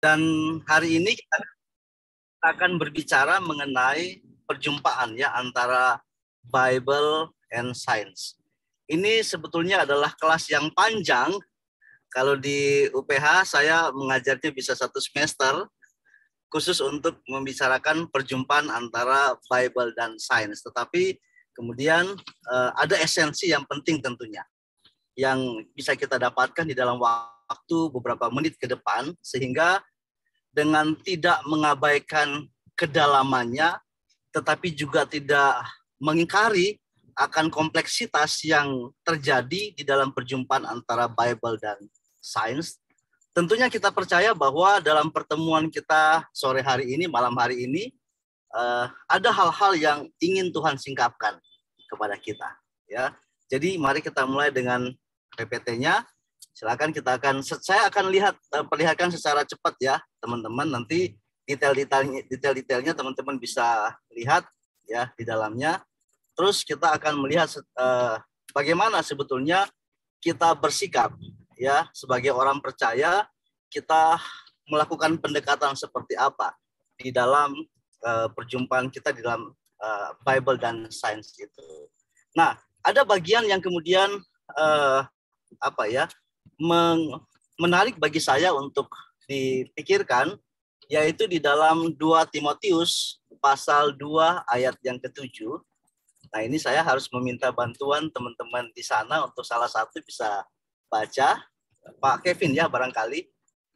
Dan hari ini kita akan berbicara mengenai perjumpaan ya antara Bible and Science. Ini sebetulnya adalah kelas yang panjang. Kalau di UPH saya mengajarnya bisa 1 semester khusus untuk membicarakan perjumpaan antara Bible dan Science. Tetapi kemudian ada esensi yang penting tentunya yang bisa kita dapatkan di dalam waktu beberapa menit ke depan, sehingga dengan tidak mengabaikan kedalamannya, tetapi juga tidak mengingkari akan kompleksitas yang terjadi di dalam perjumpaan antara Bible dan Science. Tentunya kita percaya bahwa dalam pertemuan kita sore hari ini, malam hari ini, ada hal-hal yang ingin Tuhan singkapkan kepada kita. Ya, jadi mari kita mulai dengan PPT-nya. Silakan saya akan perlihatkan secara cepat ya teman-teman. Nanti detail-detailnya teman-teman bisa lihat ya di dalamnya. Terus kita akan melihat bagaimana sebetulnya kita bersikap ya sebagai orang percaya, kita melakukan pendekatan seperti apa di dalam perjumpaan kita di dalam Bible dan Science itu. Nah, ada bagian yang kemudian menarik bagi saya untuk dipikirkan, yaitu di dalam 2 Timotius pasal 2 ayat yang ke-7. Nah, ini saya harus meminta bantuan teman-teman di sana untuk salah satu bisa baca. Pak Kevin ya barangkali,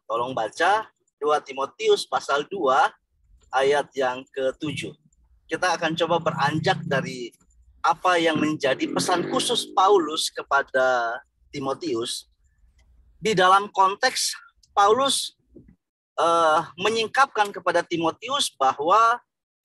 tolong baca 2 Timotius pasal 2 ayat yang ke-7. Kita akan coba beranjak dari apa yang menjadi pesan khusus Paulus kepada Timotius. Di dalam konteks Paulus menyingkapkan kepada Timotius bahwa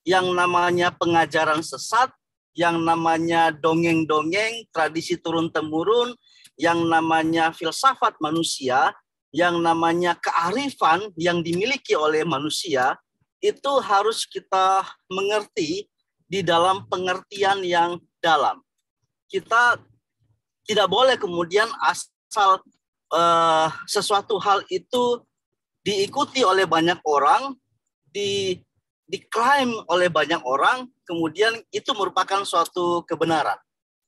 yang namanya pengajaran sesat, yang namanya dongeng-dongeng, tradisi turun-temurun, yang namanya filsafat manusia, yang namanya kearifan yang dimiliki oleh manusia, itu harus kita mengerti di dalam pengertian yang dalam. Kita tidak boleh kemudian asal sesuatu hal itu diikuti oleh banyak orang, diklaim oleh banyak orang, kemudian itu merupakan suatu kebenaran.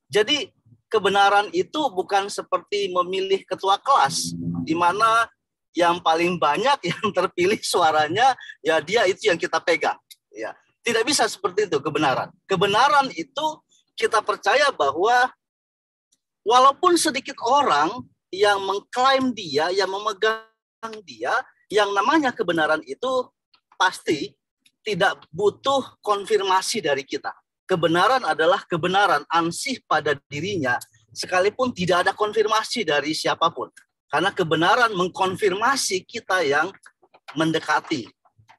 Jadi kebenaran itu bukan seperti memilih ketua kelas, di mana yang paling banyak yang terpilih suaranya, ya dia itu yang kita pegang. Ya, tidak bisa seperti itu kebenaran. Kebenaran itu kita percaya bahwa walaupun sedikit orang yang mengklaim dia, yang memegang dia, yang namanya kebenaran itu pasti tidak butuh konfirmasi dari kita. Kebenaran adalah kebenaran, ansih pada dirinya, sekalipun tidak ada konfirmasi dari siapapun. Karena kebenaran mengkonfirmasi kita yang mendekati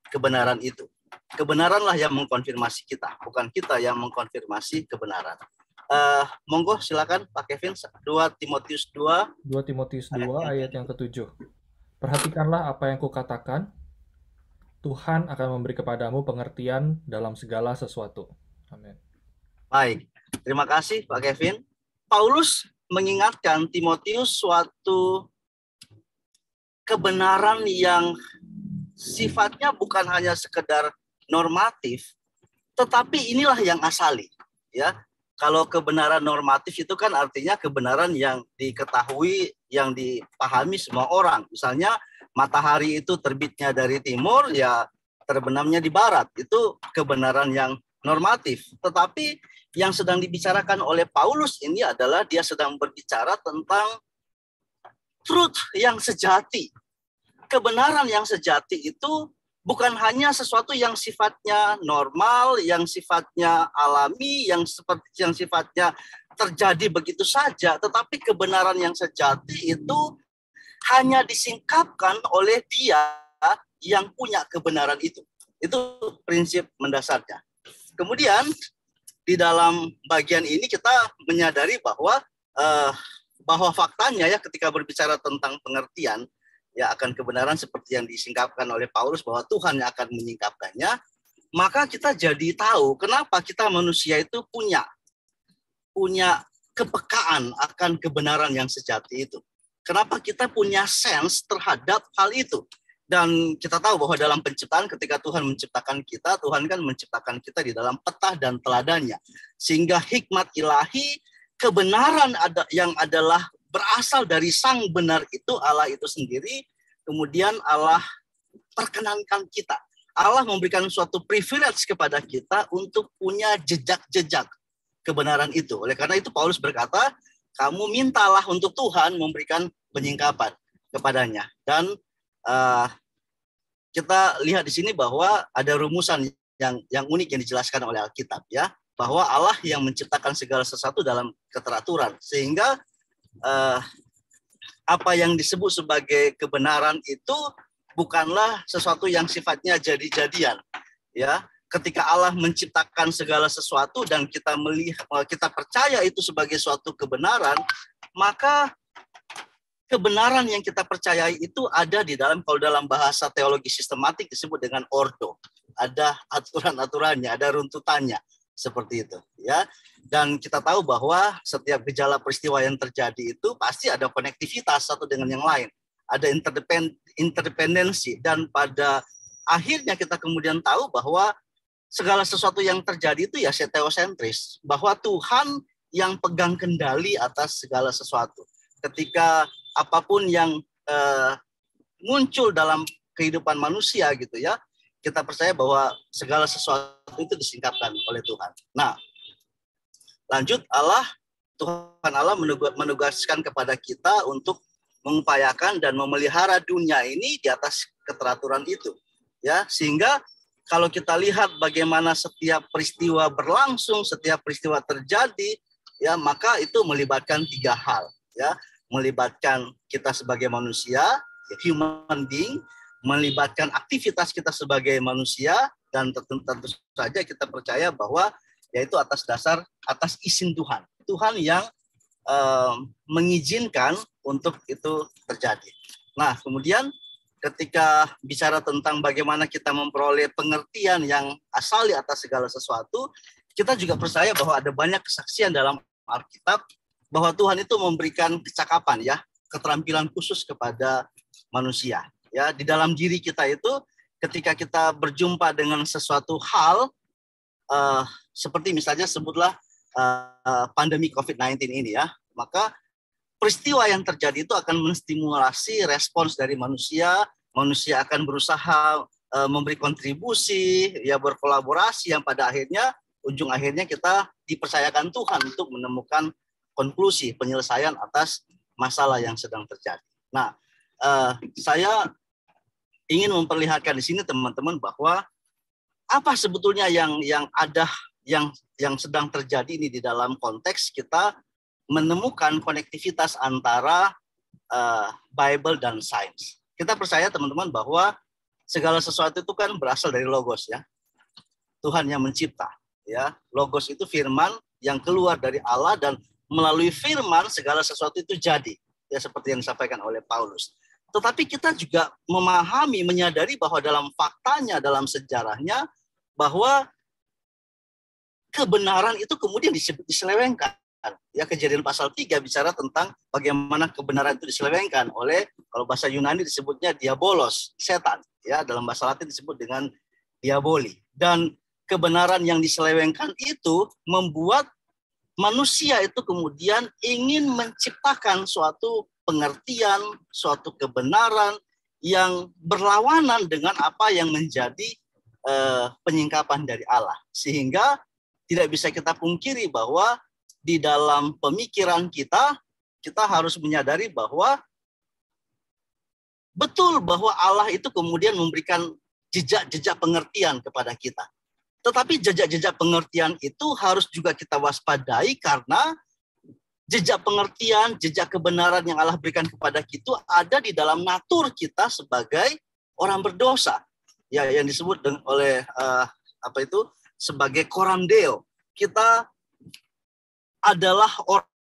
kebenaran itu. Kebenaranlah yang mengkonfirmasi kita, bukan kita yang mengkonfirmasi kebenaran. Monggo silakan Pak Kevin, 2 Timotius 2 ayat yang ke-7. Perhatikanlah apa yang kukatakan, Tuhan akan memberi kepadamu pengertian dalam segala sesuatu. Amin. Baik, terima kasih Pak Kevin. Paulus mengingatkan Timotius suatu kebenaran yang sifatnya bukan hanya sekedar normatif, tetapi inilah yang asali. Ya, kalau kebenaran normatif itu kan artinya kebenaran yang diketahui, yang dipahami semua orang. Misalnya matahari itu terbitnya dari timur, ya terbenamnya di barat. Itu kebenaran yang normatif. Tetapi yang sedang dibicarakan oleh Paulus ini adalah dia sedang berbicara tentang truth yang sejati. Kebenaran yang sejati itu bukan hanya sesuatu yang sifatnya normal, yang sifatnya alami, yang sifatnya terjadi begitu saja, tetapi kebenaran yang sejati itu hanya disingkapkan oleh dia yang punya kebenaran itu. Itu prinsip mendasarnya. Kemudian di dalam bagian ini kita menyadari bahwa faktanya ya ketika berbicara tentang pengertian ya akan kebenaran seperti yang disingkapkan oleh Paulus bahwa Tuhan yang akan menyingkapkannya, maka kita jadi tahu kenapa kita manusia itu punya kepekaan akan kebenaran yang sejati itu. Kenapa kita punya sense terhadap hal itu. Dan kita tahu bahwa dalam penciptaan ketika Tuhan menciptakan kita, Tuhan kan menciptakan kita di dalam peta dan teladannya. Sehingga hikmat ilahi, kebenaran yang adalah berasal dari sang benar itu, Allah itu sendiri, kemudian Allah perkenankan kita. Allah memberikan suatu privilege kepada kita untuk punya jejak-jejak kebenaran itu. Oleh karena itu Paulus berkata, kamu mintalah untuk Tuhan memberikan penyingkapan kepadanya. Dan kita lihat di sini bahwa ada rumusan yang unik yang dijelaskan oleh Alkitab, ya, bahwa Allah yang menciptakan segala sesuatu dalam keteraturan, sehingga apa yang disebut sebagai kebenaran itu bukanlah sesuatu yang sifatnya jadi-jadian, ya. Ketika Allah menciptakan segala sesuatu dan kita melihat, kita percaya itu sebagai suatu kebenaran, maka kebenaran yang kita percayai itu ada di dalam, kalau dalam bahasa teologi sistematik disebut dengan ordo. Ada aturan-aturannya, ada runtutannya, seperti itu, ya. Dan kita tahu bahwa setiap gejala peristiwa yang terjadi itu pasti ada konektivitas satu dengan yang lain. Ada interdependensi, dan pada akhirnya kita kemudian tahu bahwa segala sesuatu yang terjadi itu ya teosentris, bahwa Tuhan yang pegang kendali atas segala sesuatu. Ketika apapun yang muncul dalam kehidupan manusia gitu, ya, kita percaya bahwa segala sesuatu itu disingkapkan oleh Tuhan. Nah, lanjut, Tuhan Allah menugaskan kepada kita untuk mengupayakan dan memelihara dunia ini di atas keteraturan itu, ya, sehingga kalau kita lihat bagaimana setiap peristiwa berlangsung, setiap peristiwa terjadi, ya, maka itu melibatkan tiga hal, ya. Melibatkan kita sebagai manusia, human being, melibatkan aktivitas kita sebagai manusia, dan tentu saja kita percaya bahwa yaitu atas izin Tuhan. Tuhan yang mengizinkan untuk itu terjadi. Nah, kemudian ketika bicara tentang bagaimana kita memperoleh pengertian yang asal di atas segala sesuatu, kita juga percaya bahwa ada banyak kesaksian dalam Alkitab bahwa Tuhan itu memberikan kecakapan, ya, keterampilan khusus kepada manusia, ya. Di dalam diri kita itu ketika kita berjumpa dengan sesuatu hal seperti misalnya sebutlah pandemi COVID-19 ini, ya, maka peristiwa yang terjadi itu akan menstimulasi respons dari manusia. Manusia akan berusaha memberi kontribusi, ya, berkolaborasi, yang pada akhirnya ujung akhirnya kita dipercayakan Tuhan untuk menemukan konklusi penyelesaian atas masalah yang sedang terjadi. Nah, saya ingin memperlihatkan di sini teman-teman bahwa apa sebetulnya yang sedang terjadi ini di dalam konteks kita menemukan konektivitas antara Bible dan sains. Kita percaya teman-teman bahwa segala sesuatu itu kan berasal dari logos, ya. Tuhan yang mencipta, ya. Logos itu firman yang keluar dari Allah, dan melalui firman segala sesuatu itu jadi, ya, seperti yang disampaikan oleh Paulus. Tetapi kita juga memahami, menyadari bahwa dalam faktanya, dalam sejarahnya, bahwa kebenaran itu kemudian diselewengkan. Ya, Kejadian pasal 3 bicara tentang bagaimana kebenaran itu diselewengkan oleh, kalau bahasa Yunani disebutnya diabolos, setan, ya, dalam bahasa Latin disebut dengan diaboli. Dan kebenaran yang diselewengkan itu membuat manusia itu kemudian ingin menciptakan suatu pengertian, suatu kebenaran yang berlawanan dengan apa yang menjadi penyingkapan dari Allah. Sehingga tidak bisa kita pungkiri bahwa di dalam pemikiran kita harus menyadari bahwa betul bahwa Allah itu kemudian memberikan jejak-jejak pengertian kepada kita. Tetapi jejak-jejak pengertian itu harus juga kita waspadai, karena jejak pengertian, jejak kebenaran yang Allah berikan kepada kita ada di dalam natur kita sebagai orang berdosa, ya, yang disebut oleh sebagai korandeo. Kita adalah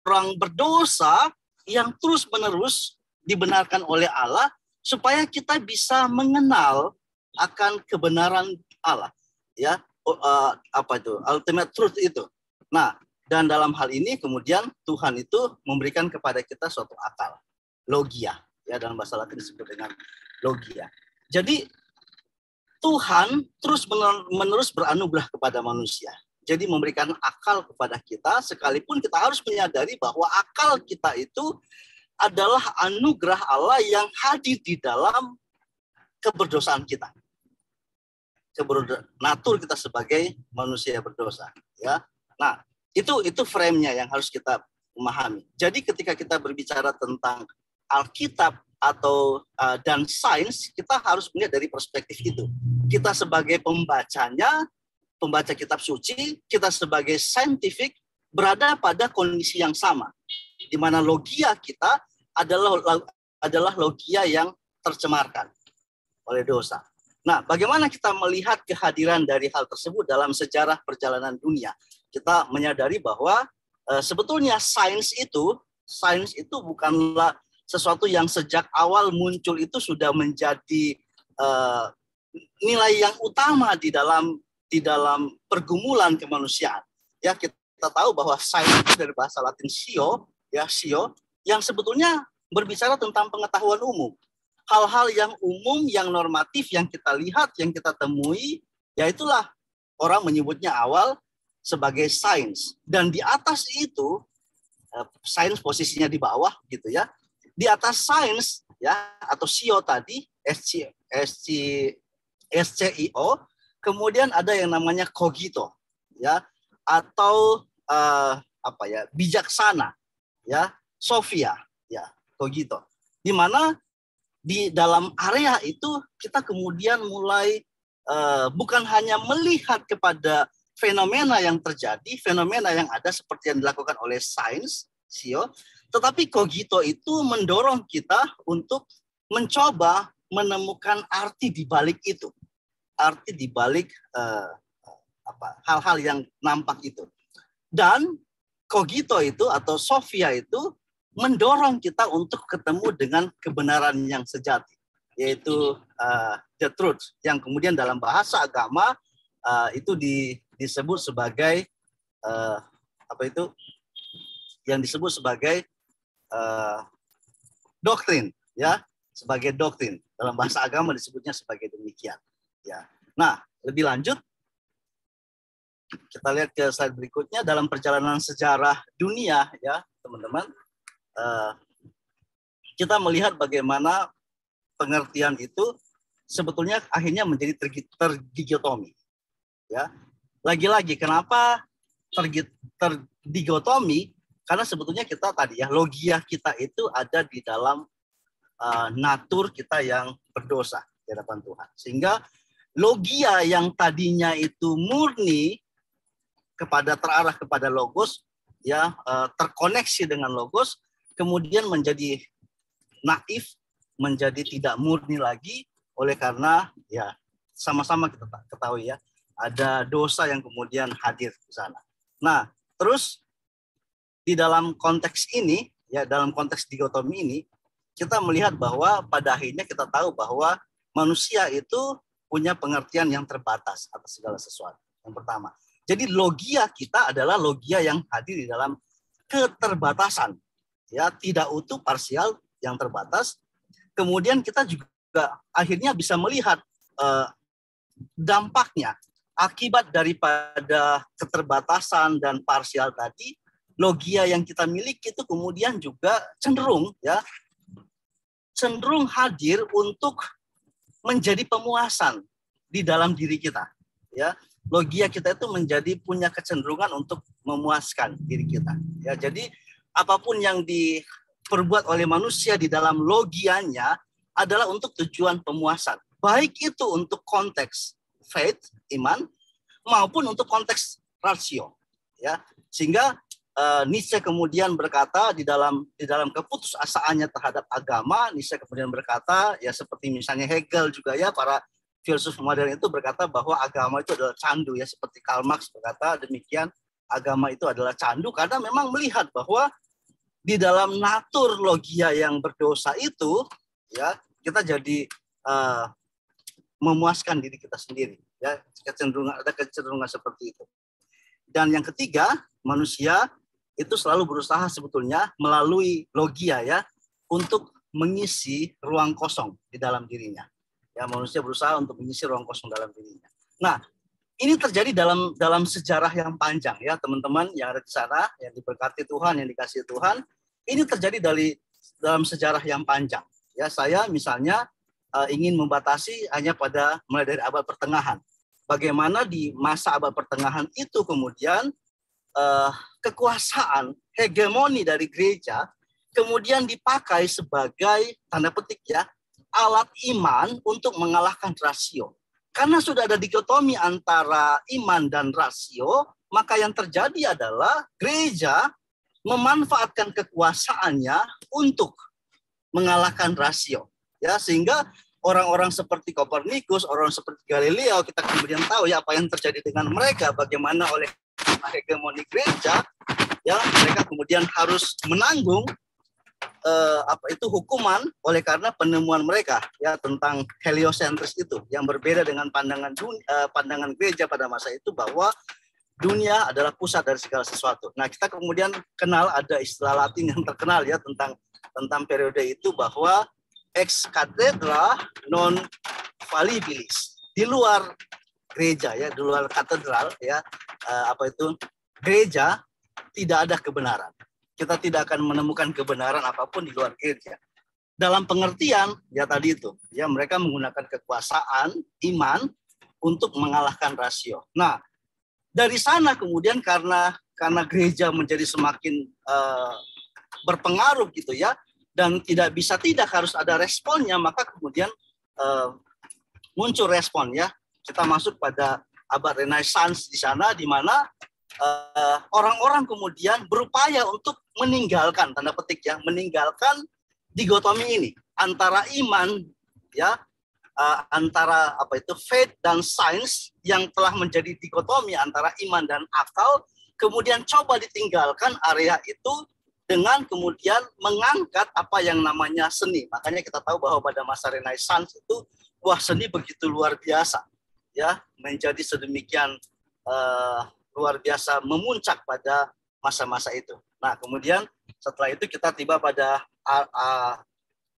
orang berdosa yang terus-menerus dibenarkan oleh Allah supaya kita bisa mengenal akan kebenaran Allah, ya. Ultimate truth itu. Nah, dan dalam hal ini kemudian Tuhan itu memberikan kepada kita suatu akal, logia, ya, dalam bahasa Latin disebut dengan logia. Jadi Tuhan terus-menerus beranugerah kepada manusia. Jadi memberikan akal kepada kita, sekalipun kita harus menyadari bahwa akal kita itu adalah anugerah Allah yang hadir di dalam keberdosaan kita. Natur kita sebagai manusia berdosa. Ya. Nah, itu frame-nya yang harus kita memahami. Jadi ketika kita berbicara tentang Alkitab dan sains, kita harus melihat dari perspektif itu. Kita sebagai pembacanya, pembaca kitab suci, kita sebagai scientific berada pada kondisi yang sama, di mana logia kita adalah logia yang tercemarkan oleh dosa. Nah, bagaimana kita melihat kehadiran dari hal tersebut dalam sejarah perjalanan dunia? Kita menyadari bahwa sebetulnya sains itu bukanlah sesuatu yang sejak awal muncul itu sudah menjadi nilai yang utama di dalam pergumulan kemanusiaan. Ya, kita tahu bahwa sains itu dari bahasa Latin scio, yang sebetulnya berbicara tentang pengetahuan umum. Hal-hal yang umum, yang normatif, yang kita lihat, yang kita temui, ya itulah orang menyebutnya awal sebagai sains. Dan di atas itu, sains posisinya di bawah, gitu ya. Di atas sains, ya, atau scio tadi, SCIO, kemudian ada yang namanya cogito, ya, atau bijaksana, ya, Sophia, ya, cogito. Di mana di dalam area itu kita kemudian mulai bukan hanya melihat kepada fenomena yang terjadi, fenomena yang ada seperti yang dilakukan oleh sains, scio, tetapi cogito itu mendorong kita untuk mencoba menemukan arti di balik itu, arti di balik hal-hal yang nampak itu. Dan cogito itu atau Sophia itu mendorong kita untuk ketemu dengan kebenaran yang sejati, yaitu the truth, yang kemudian dalam bahasa agama itu disebut sebagai yang disebut sebagai doktrin, ya, sebagai doktrin. Dalam bahasa agama disebutnya sebagai demikian. Ya. Nah, lebih lanjut kita lihat ke slide berikutnya. Dalam perjalanan sejarah dunia, ya teman-teman, kita melihat bagaimana pengertian itu sebetulnya akhirnya menjadi terdigotomi. Ya, lagi-lagi kenapa terdigotomi? Karena sebetulnya kita tadi ya, logia kita itu ada di dalam natur kita yang berdosa di hadapan Tuhan. Sehingga logia yang tadinya itu murni terarah kepada logos, ya, terkoneksi dengan logos, kemudian menjadi naif, menjadi tidak murni lagi, oleh karena ya sama-sama kita ketahui ya, ada dosa yang kemudian hadir di sana. Nah, terus di dalam konteks ini, ya, dalam konteks dikotomi ini, kita melihat bahwa pada akhirnya kita tahu bahwa manusia itu punya pengertian yang terbatas atas segala sesuatu. Yang pertama. Jadi logia kita adalah logia yang hadir di dalam keterbatasan. Ya, tidak utuh, parsial, yang terbatas. Kemudian kita juga akhirnya bisa melihat dampaknya, akibat daripada keterbatasan dan parsial tadi, logia yang kita miliki itu kemudian juga cenderung hadir untuk menjadi pemuasan di dalam diri kita. Ya, logia kita itu punya kecenderungan untuk memuaskan diri kita. Ya, jadi apapun yang diperbuat oleh manusia di dalam logianya adalah untuk tujuan pemuasan. Baik itu untuk konteks faith, iman, maupun untuk konteks rasio. Ya, sehingga Nietzsche kemudian berkata di dalam keputusasaannya terhadap agama, Nietzsche kemudian berkata, ya seperti misalnya Hegel juga ya, para filsuf modern itu berkata bahwa agama itu adalah candu, ya, seperti Karl Marx berkata demikian, agama itu adalah candu, karena memang melihat bahwa di dalam natur logia yang berdosa itu, ya, kita jadi memuaskan diri kita sendiri, ya, ada kecenderungan seperti itu. Dan yang ketiga, manusia itu selalu berusaha sebetulnya melalui logia, ya, untuk mengisi ruang kosong di dalam dirinya. Ya, manusia berusaha untuk mengisi ruang kosong dalam dirinya. Nah, ini terjadi dalam sejarah yang panjang ya, teman-teman yang ada di sana, yang diberkati Tuhan, yang dikasihi Tuhan. Ini terjadi dalam sejarah yang panjang. Ya, saya misalnya ingin membatasi hanya mulai dari abad pertengahan. Bagaimana di masa abad pertengahan itu kemudian kekuasaan hegemoni dari gereja kemudian dipakai sebagai tanda petik ya alat iman untuk mengalahkan rasio. Karena sudah ada dikotomi antara iman dan rasio, maka yang terjadi adalah gereja memanfaatkan kekuasaannya untuk mengalahkan rasio. Ya, sehingga orang-orang seperti Kopernikus, orang seperti Galileo, kita kemudian tahu ya apa yang terjadi dengan mereka, bagaimana oleh hegemoni gereja, ya mereka kemudian harus menanggung hukuman oleh karena penemuan mereka ya tentang heliosentris itu yang berbeda dengan pandangan gereja pada masa itu bahwa dunia adalah pusat dari segala sesuatu. Nah, kita kemudian kenal ada istilah Latin yang terkenal ya tentang periode itu bahwa ex cathedra non fallibilis. Di luar gereja ya, di luar katedral ya, gereja tidak ada kebenaran. Kita tidak akan menemukan kebenaran apapun di luar gereja. Dalam pengertian ya tadi itu, ya mereka menggunakan kekuasaan iman untuk mengalahkan rasio. Nah, dari sana kemudian karena gereja menjadi semakin berpengaruh gitu ya, dan tidak harus ada responnya, maka kemudian muncul respon ya. Kita masuk pada abad Renaissance di sana, di mana orang-orang kemudian berupaya untuk meninggalkan tanda petik ya, meninggalkan digotomi ini antara iman ya, antara faith dan science yang telah menjadi dikotomi antara iman dan akal, kemudian coba ditinggalkan area itu dengan kemudian mengangkat apa yang namanya seni. Makanya kita tahu bahwa pada masa Renaissance itu seni begitu luar biasa ya, menjadi sedemikian luar biasa memuncak pada masa-masa itu. Nah, kemudian setelah itu kita tiba pada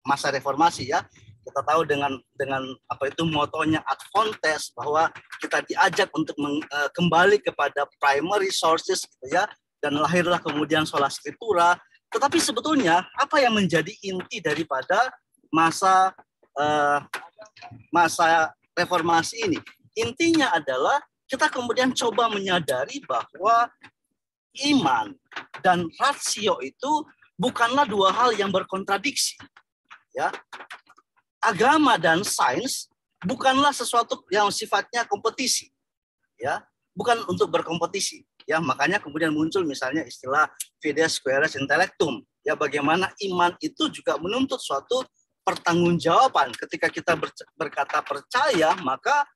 masa reformasi ya. Kita tahu dengan motonya ad fontes, bahwa kita diajak untuk kembali kepada primary sources gitu ya, dan lahirlah kemudian sola scriptura. Tetapi sebetulnya apa yang menjadi inti daripada masa reformasi ini? Intinya adalah kita kemudian coba menyadari bahwa iman dan rasio itu bukanlah dua hal yang berkontradiksi. Ya. Agama dan sains bukanlah sesuatu yang sifatnya kompetisi. Ya, bukan untuk berkompetisi. Ya, makanya kemudian muncul misalnya istilah fides quaeres intellectum. Ya, bagaimana iman itu juga menuntut suatu pertanggungjawaban. Ketika kita berkata percaya, maka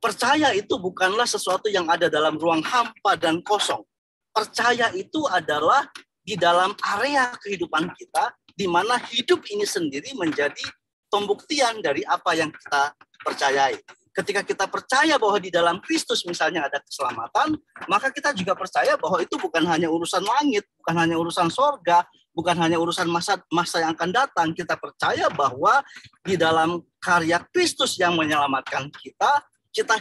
percaya itu bukanlah sesuatu yang ada dalam ruang hampa dan kosong. Percaya itu adalah di dalam area kehidupan kita, di mana hidup ini sendiri menjadi pembuktian dari apa yang kita percayai. Ketika kita percaya bahwa di dalam Kristus misalnya ada keselamatan, maka kita juga percaya bahwa itu bukan hanya urusan langit, bukan hanya urusan sorga, bukan hanya urusan masa yang akan datang. Kita percaya bahwa di dalam karya Kristus yang menyelamatkan kita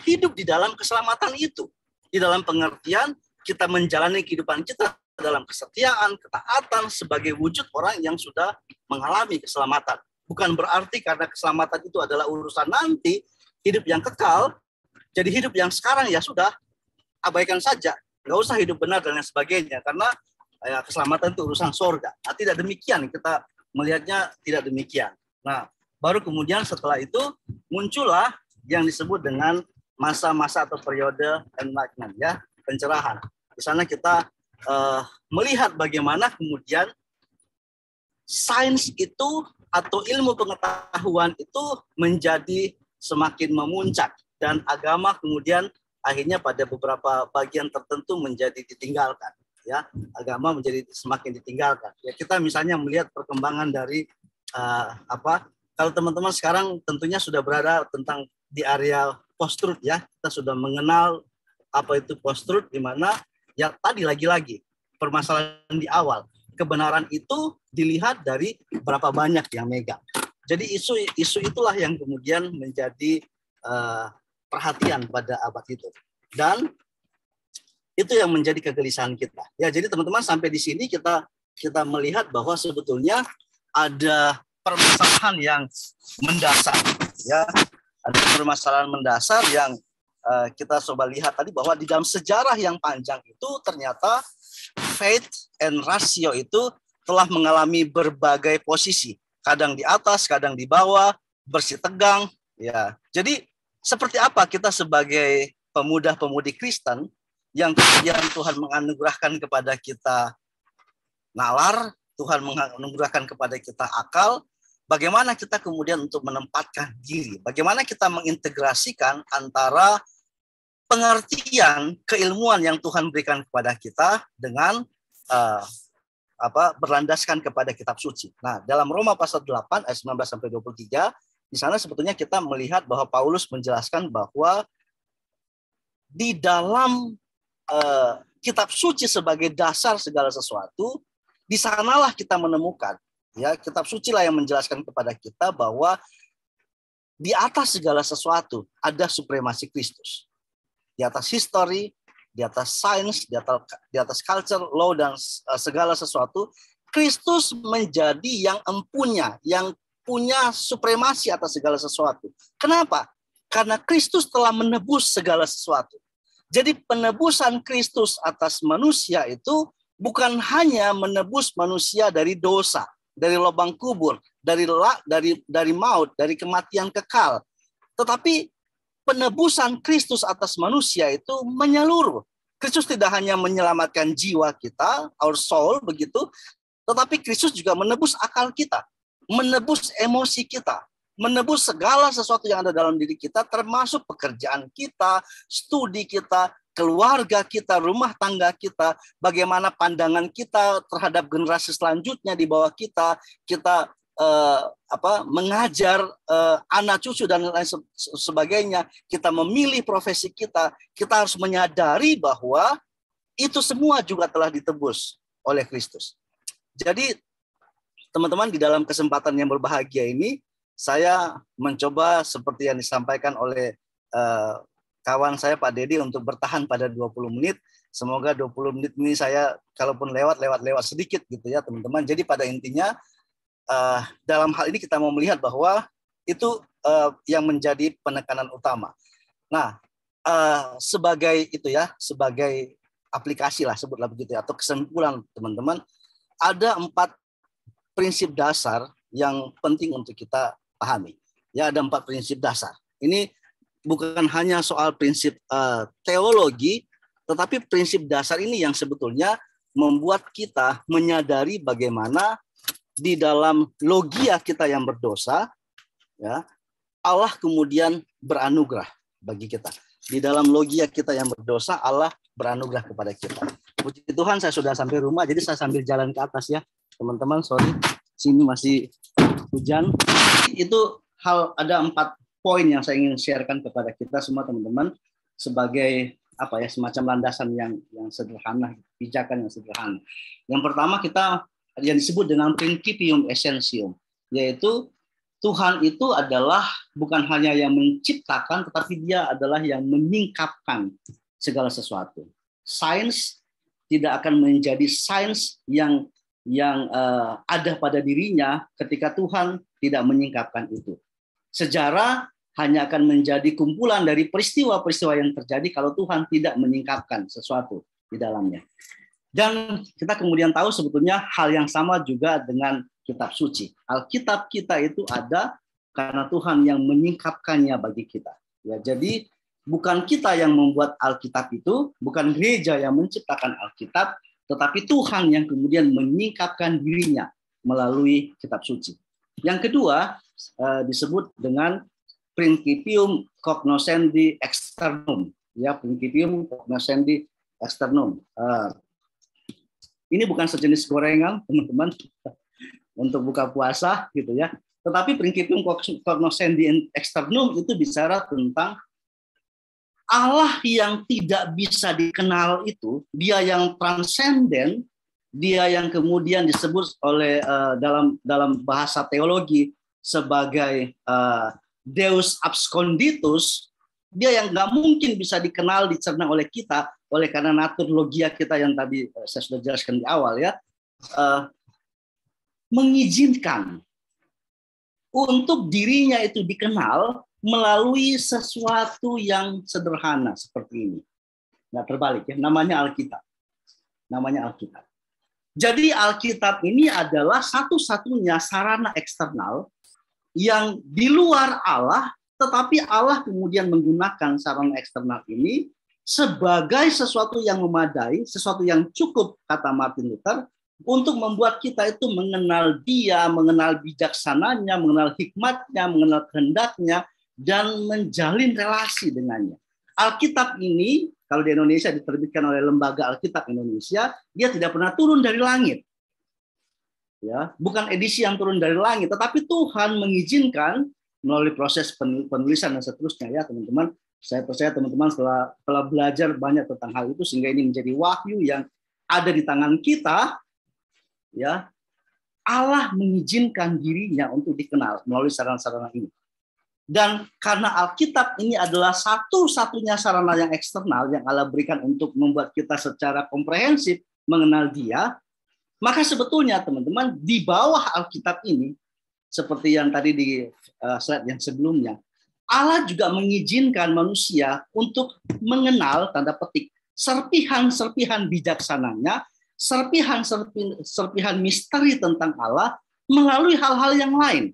hidup di dalam keselamatan itu. Di dalam pengertian kita menjalani kehidupan kita dalam kesetiaan, ketaatan sebagai wujud orang yang sudah mengalami keselamatan. Bukan berarti karena keselamatan itu adalah urusan nanti, hidup yang kekal, jadi hidup yang sekarang ya sudah, abaikan saja. Nggak usah hidup benar dan lain sebagainya, karena keselamatan itu urusan sorga. Nah, tidak demikian, kita melihatnya tidak demikian. Nah, baru kemudian setelah itu muncullah yang disebut dengan masa-masa atau periode enlightenment ya, pencerahan. Di sana kita melihat bagaimana kemudian sains itu atau ilmu pengetahuan itu menjadi semakin memuncak, dan agama kemudian akhirnya pada beberapa bagian tertentu menjadi ditinggalkan. Ya, agama menjadi semakin ditinggalkan. Ya, kita misalnya melihat perkembangan dari kalau teman-teman sekarang tentunya sudah berada di area post-truth ya, kita sudah mengenal apa itu post-truth, di mana ya tadi lagi-lagi permasalahan di awal, kebenaran itu dilihat dari berapa banyak yang megang. Jadi isu itulah yang kemudian menjadi perhatian pada abad itu. Dan itu yang menjadi kegelisahan kita. Ya, jadi teman-teman sampai di sini kita melihat bahwa sebetulnya ada permasalahan yang mendasar. Ya, ada permasalahan mendasar yang kita coba lihat tadi, bahwa di dalam sejarah yang panjang itu ternyata faith and ratio itu telah mengalami berbagai posisi, kadang di atas, kadang di bawah, bersih tegang. Ya, jadi seperti apa kita sebagai pemuda-pemudi Kristen yang kemudian Tuhan menganugerahkan kepada kita nalar, Tuhan menganugerahkan kepada kita akal, bagaimana kita kemudian untuk menempatkan diri, bagaimana kita mengintegrasikan antara pengertian keilmuan yang Tuhan berikan kepada kita dengan berlandaskan kepada kitab suci. Nah, dalam Roma pasal 8 ayat 19 sampai 23, di sana sebetulnya kita melihat bahwa Paulus menjelaskan bahwa di dalam kitab suci sebagai dasar segala sesuatu, di sanalah kita menemukan, ya, kitab suci lah yang menjelaskan kepada kita bahwa di atas segala sesuatu ada supremasi Kristus. Di atas history, di atas sains, di atas culture, law, dan segala sesuatu, Kristus menjadi yang empunya, yang punya supremasi atas segala sesuatu. Kenapa? Karena Kristus telah menebus segala sesuatu. Jadi penebusan Kristus atas manusia itu bukan hanya menebus manusia dari dosa, dari lubang kubur, dari maut, dari kematian kekal. Tetapi penebusan Kristus atas manusia itu menyeluruh. Kristus tidak hanya menyelamatkan jiwa kita, our soul begitu, tetapi Kristus juga menebus akal kita, menebus emosi kita, menebus segala sesuatu yang ada dalam diri kita, termasuk pekerjaan kita, studi kita, keluarga kita, rumah tangga kita, bagaimana pandangan kita terhadap generasi selanjutnya di bawah kita, mengajar anak cucu dan lain sebagainya, kita memilih profesi kita harus menyadari bahwa itu semua juga telah ditebus oleh Kristus. Jadi teman-teman, di dalam kesempatan yang berbahagia ini, saya mencoba seperti yang disampaikan oleh kawan saya Pak Dedi untuk bertahan pada 20 menit. Semoga 20 menit ini saya kalaupun lewat sedikit gitu ya teman-teman. Jadi pada intinya dalam hal ini kita mau melihat bahwa itu yang menjadi penekanan utama. Nah, sebagai aplikasi lah, sebutlah begitu ya, atau kesimpulan teman-teman, ada 4 prinsip dasar yang penting untuk kita pahami. Ya, ada 4 prinsip dasar. Ini bukan hanya soal prinsip teologi, tetapi prinsip dasar ini yang sebetulnya membuat kita menyadari bagaimana di dalam logia kita yang berdosa, ya, Allah kemudian beranugerah bagi kita. Di dalam logia kita yang berdosa, Allah beranugerah kepada kita. Puji Tuhan, saya sudah sampai rumah, jadi saya sambil jalan ke atas ya, teman-teman. Sorry, sini masih hujan. Itu ada 4 poin yang saya ingin sharekan kepada kita semua teman-teman sebagai semacam landasan yang sederhana, pijakan yang sederhana. Yang pertama yang disebut dengan principium essentium, yaitu Tuhan itu adalah bukan hanya yang menciptakan, tetapi Dia adalah yang menyingkapkan segala sesuatu. Sains tidak akan menjadi sains yang ada pada dirinya ketika Tuhan tidak menyingkapkan itu. Sejarah hanya akan menjadi kumpulan dari peristiwa-peristiwa yang terjadi kalau Tuhan tidak menyingkapkan sesuatu di dalamnya. Dan kita kemudian tahu sebetulnya hal yang sama juga dengan kitab suci. Alkitab kita itu ada karena Tuhan yang menyingkapkannya bagi kita. Ya, jadi bukan kita yang membuat Alkitab itu, bukan gereja yang menciptakan Alkitab, tetapi Tuhan yang kemudian menyingkapkan dirinya melalui kitab suci. Yang kedua disebut dengan principium cognoscendi externum. Ya, principium cognoscendi externum. Ini bukan sejenis gorengan, teman-teman, untuk buka puasa gitu ya. Tetapi principium cognoscendi externum itu bicara tentang Allah yang tidak bisa dikenal itu, Dia yang transenden, Dia yang kemudian disebut oleh dalam bahasa teologi sebagai Deus absconditus, dia yang nggak mungkin bisa dikenal, dicerna oleh kita, oleh karena naturlogia kita yang tadi saya sudah jelaskan di awal ya, mengizinkan untuk dirinya itu dikenal melalui sesuatu yang sederhana seperti ini. Nggak terbalik ya, namanya Alkitab. Namanya Alkitab. Jadi Alkitab ini adalah satu-satunya sarana eksternal yang di luar Allah, tetapi Allah kemudian menggunakan sarana eksternal ini sebagai sesuatu yang memadai, sesuatu yang cukup, kata Martin Luther, untuk membuat kita itu mengenal Dia, mengenal bijaksananya, mengenal hikmatnya, mengenal kehendaknya, dan menjalin relasi dengannya. Alkitab ini, kalau di Indonesia diterbitkan oleh Lembaga Alkitab Indonesia, dia tidak pernah turun dari langit. Ya, bukan edisi yang turun dari langit, tetapi Tuhan mengizinkan melalui proses penulisan dan seterusnya ya teman-teman. Saya percaya teman-teman setelah belajar banyak tentang hal itu sehingga ini menjadi wahyu yang ada di tangan kita. Ya, Allah mengizinkan dirinya untuk dikenal melalui sarana-sarana ini. Dan karena Alkitab ini adalah satu-satunya sarana yang eksternal yang Allah berikan untuk membuat kita secara komprehensif mengenal Dia, maka sebetulnya teman-teman di bawah Alkitab ini, seperti yang tadi di slide yang sebelumnya, Allah juga mengizinkan manusia untuk mengenal, tanda petik, serpihan-serpihan bijaksananya, serpihan misteri tentang Allah melalui hal-hal yang lain.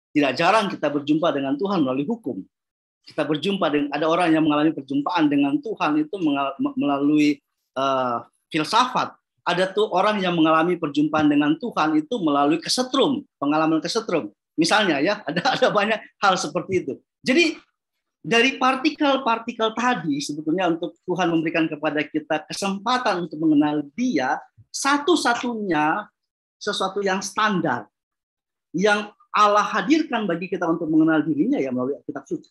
Tidak jarang kita berjumpa dengan Tuhan melalui hukum. Kita berjumpa dengan, ada orang yang mengalami perjumpaan dengan Tuhan itu melalui filsafat. Ada tuh orang yang mengalami perjumpaan dengan Tuhan itu melalui kesetrum, pengalaman kesetrum. Misalnya ya, ada banyak hal seperti itu. Jadi dari partikel-partikel tadi sebetulnya untuk Tuhan memberikan kepada kita kesempatan untuk mengenal Dia, satu-satunya sesuatu yang standar yang Allah hadirkan bagi kita untuk mengenal dirinya ya melalui Alkitab suci.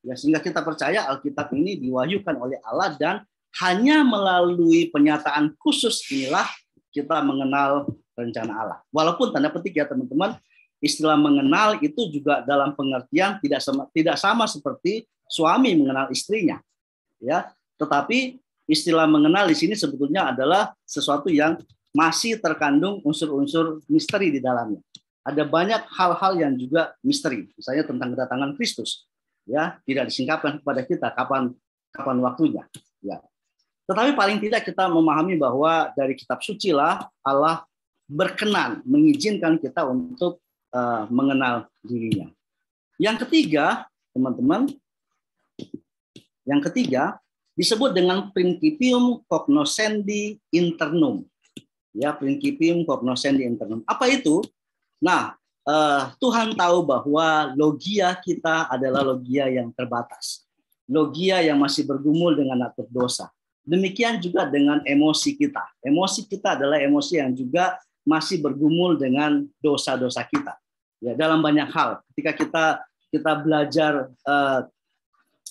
Ya, sehingga kita percaya Alkitab ini diwahyukan oleh Allah dan hanya melalui penyataan khusus inilah kita mengenal rencana Allah. Walaupun tanda petik ya teman-teman, istilah mengenal itu juga dalam pengertian tidak sama seperti suami mengenal istrinya. Ya, tetapi istilah mengenal di sini sebetulnya adalah sesuatu yang masih terkandung unsur-unsur misteri di dalamnya. Ada banyak hal-hal yang juga misteri, misalnya tentang kedatangan Kristus. Ya, tidak disingkapkan kepada kita kapan waktunya. Ya. Tetapi paling tidak kita memahami bahwa dari kitab suci lah Allah berkenan mengizinkan kita untuk mengenal dirinya. Yang ketiga, teman-teman, disebut dengan principium cognoscendi internum. Ya, principium cognoscendi internum. Apa itu? Nah, Tuhan tahu bahwa logia kita adalah logia yang terbatas. Logia yang masih bergumul dengan natur dosa. Demikian juga dengan emosi kita. Emosi kita adalah emosi yang juga masih bergumul dengan dosa-dosa kita. Ya, dalam banyak hal. Ketika kita belajar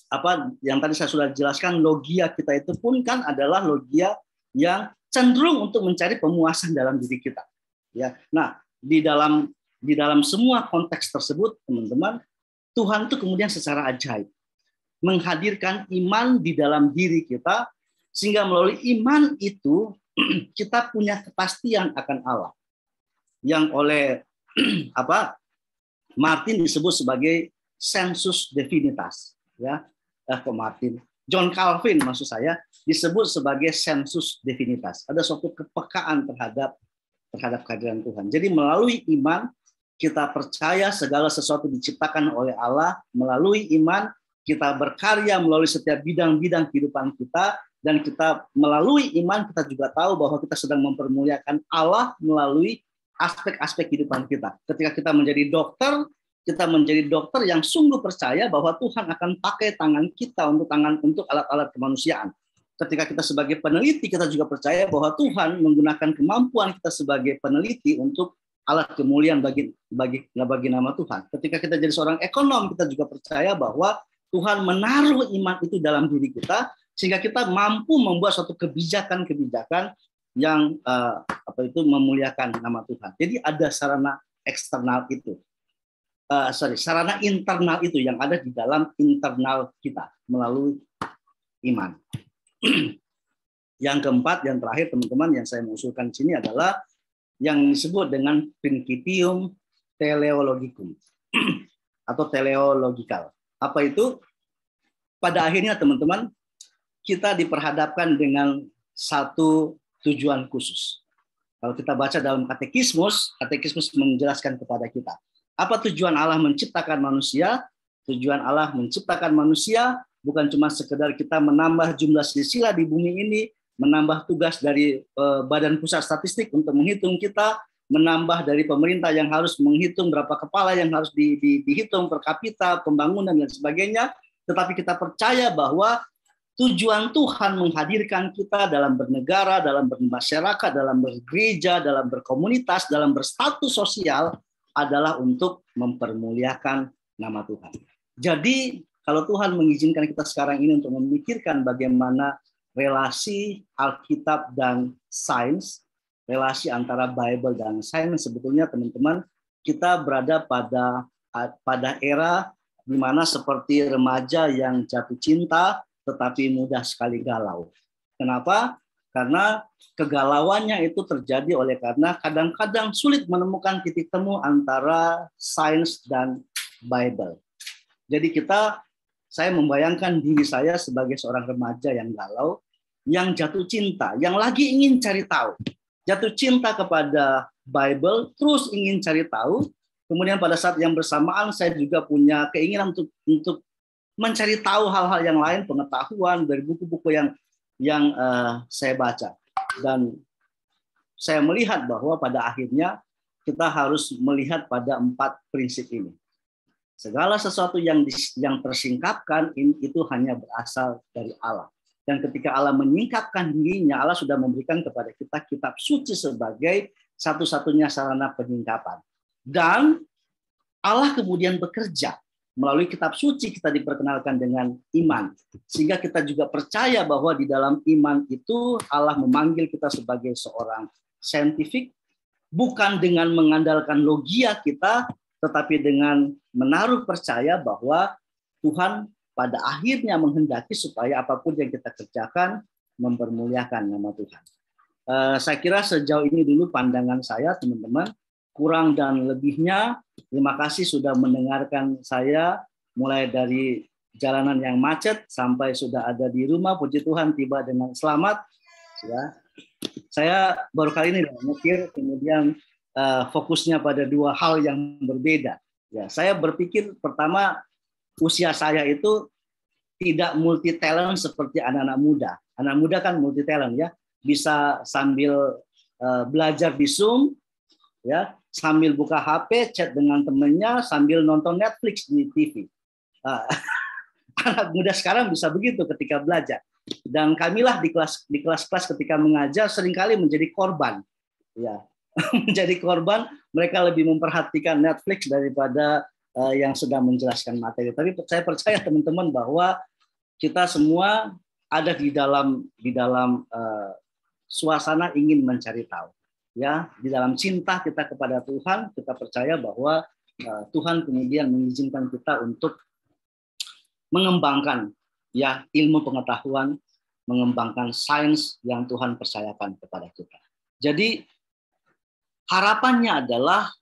apa yang tadi saya sudah jelaskan, logia kita itu pun kan adalah logia yang cenderung untuk mencari pemuasan dalam diri kita. Ya, nah di dalam semua konteks tersebut, teman-teman, Tuhan itu kemudian secara ajaib menghadirkan iman di dalam diri kita. Sehingga melalui iman itu kita punya kepastian akan Allah yang oleh Martin disebut sebagai sensus divinitas. Ya, John Calvin maksud saya disebut sebagai sensus divinitas. Ada suatu kepekaan terhadap kehadiran Tuhan. Jadi melalui iman kita percaya segala sesuatu diciptakan oleh Allah. Melalui iman kita berkarya melalui setiap bidang-bidang kehidupan kita. Dan kita melalui iman kita juga tahu bahwa kita sedang mempermuliakan Allah melalui aspek-aspek kehidupan kita. Ketika kita menjadi dokter yang sungguh percaya bahwa Tuhan akan pakai tangan kita untuk alat-alat kemanusiaan. Ketika kita sebagai peneliti, kita juga percaya bahwa Tuhan menggunakan kemampuan kita sebagai peneliti untuk alat kemuliaan bagi nama Tuhan. Ketika kita jadi seorang ekonom, kita juga percaya bahwa Tuhan menaruh iman itu dalam diri kita, sehingga kita mampu membuat suatu kebijakan-kebijakan yang memuliakan nama Tuhan. Jadi ada sarana eksternal itu. sarana internal itu yang ada di dalam internal kita melalui iman. Yang keempat, yang terakhir teman-teman yang saya mengusulkan di sini adalah yang disebut dengan principium teleologicum atau teleologikal. Apa itu? Pada akhirnya teman-teman, kita diperhadapkan dengan satu tujuan khusus. Kalau kita baca dalam katekismus menjelaskan kepada kita. Apa tujuan Allah menciptakan manusia? Tujuan Allah menciptakan manusia bukan cuma sekedar kita menambah jumlah silsilah di bumi ini, menambah tugas dari Badan Pusat Statistik untuk menghitung kita, menambah dari pemerintah yang harus menghitung berapa kepala yang harus dihitung per kapita, pembangunan dan sebagainya. Tetapi kita percaya bahwa tujuan Tuhan menghadirkan kita dalam bernegara, dalam bermasyarakat, dalam bergereja, dalam berkomunitas, dalam berstatus sosial adalah untuk mempermuliakan nama Tuhan. Jadi kalau Tuhan mengizinkan kita sekarang ini untuk memikirkan bagaimana relasi Alkitab dan sains, relasi antara Bible dan sains, sebetulnya teman-teman kita berada pada era di mana seperti remaja yang jatuh cinta tetapi mudah sekali galau. Kenapa? Karena kegalauannya itu terjadi oleh karena kadang-kadang sulit menemukan titik temu antara sains dan Bible. Jadi saya membayangkan diri saya sebagai seorang remaja yang galau, yang jatuh cinta, yang lagi ingin cari tahu. Jatuh cinta kepada Bible, terus ingin cari tahu. Kemudian pada saat yang bersamaan saya juga punya keinginan untuk mencari tahu hal-hal yang lain, pengetahuan dari buku-buku yang saya baca. Dan saya melihat bahwa pada akhirnya kita harus melihat pada 4 prinsip ini. Segala sesuatu yang tersingkapkan itu hanya berasal dari Allah. Dan ketika Allah menyingkapkan dirinya, Allah sudah memberikan kepada kita kitab suci sebagai satu-satunya sarana penyingkapan. Dan Allah kemudian bekerja. Melalui kitab suci kita diperkenalkan dengan iman. Sehingga kita juga percaya bahwa di dalam iman itu Allah memanggil kita sebagai seorang saintifik, bukan dengan mengandalkan logia kita, tetapi dengan menaruh percaya bahwa Tuhan pada akhirnya menghendaki supaya apapun yang kita kerjakan mempermuliakan nama Tuhan. Saya kira sejauh ini dulu pandangan saya, teman-teman. Kurang dan lebihnya, terima kasih sudah mendengarkan saya mulai dari jalanan yang macet sampai sudah ada di rumah. Puji Tuhan tiba dengan selamat. Ya. Saya baru kali ini mikir, kemudian fokusnya pada 2 hal yang berbeda. Ya, saya berpikir pertama usia saya itu tidak multi talent seperti anak-anak muda. Anak muda kan multi talent ya, bisa sambil belajar di Zoom, ya, sambil buka HP, chat dengan temennya, sambil nonton Netflix di TV. Anak muda sekarang bisa begitu ketika belajar. Dan kamilah di kelas-kelas ketika mengajar seringkali menjadi korban. Ya, menjadi korban, mereka lebih memperhatikan Netflix daripada yang sedang menjelaskan materi. Tapi saya percaya teman-teman bahwa kita semua ada di dalam suasana ingin mencari tahu. Ya, di dalam cinta kita kepada Tuhan, kita percaya bahwa Tuhan kemudian mengizinkan kita untuk mengembangkan ya ilmu pengetahuan, mengembangkan sains yang Tuhan percayakan kepada kita. Jadi harapannya adalah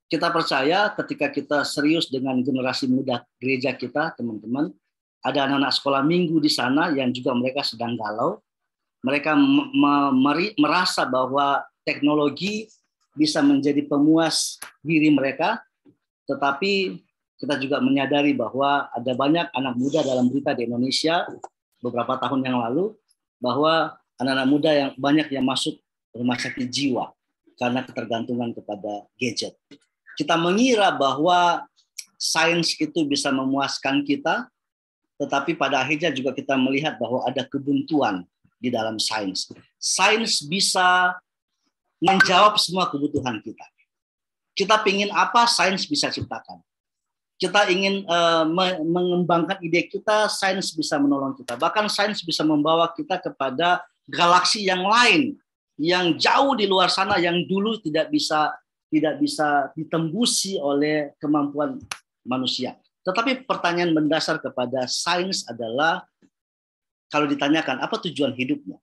kita percaya ketika kita serius dengan generasi muda gereja kita, teman-teman, ada anak-anak sekolah minggu di sana yang juga mereka sedang galau. Mereka merasa bahwa teknologi bisa menjadi pemuas diri mereka, tetapi kita juga menyadari bahwa ada banyak anak muda dalam berita di Indonesia beberapa tahun yang lalu, bahwa anak-anak muda yang banyak yang masuk rumah sakit jiwa karena ketergantungan kepada gadget. Kita mengira bahwa sains itu bisa memuaskan kita, tetapi pada akhirnya juga kita melihat bahwa ada kebuntuan di dalam sains. Sains bisa menjawab semua kebutuhan kita. Kita ingin apa, sains bisa ciptakan. Kita ingin mengembangkan ide kita, sains bisa menolong kita. Bahkan sains bisa membawa kita kepada galaksi yang lain, yang jauh di luar sana, yang dulu tidak bisa tidak bisa ditembusi oleh kemampuan manusia. Tetapi pertanyaan mendasar kepada sains adalah, kalau ditanyakan apa tujuan hidupmu,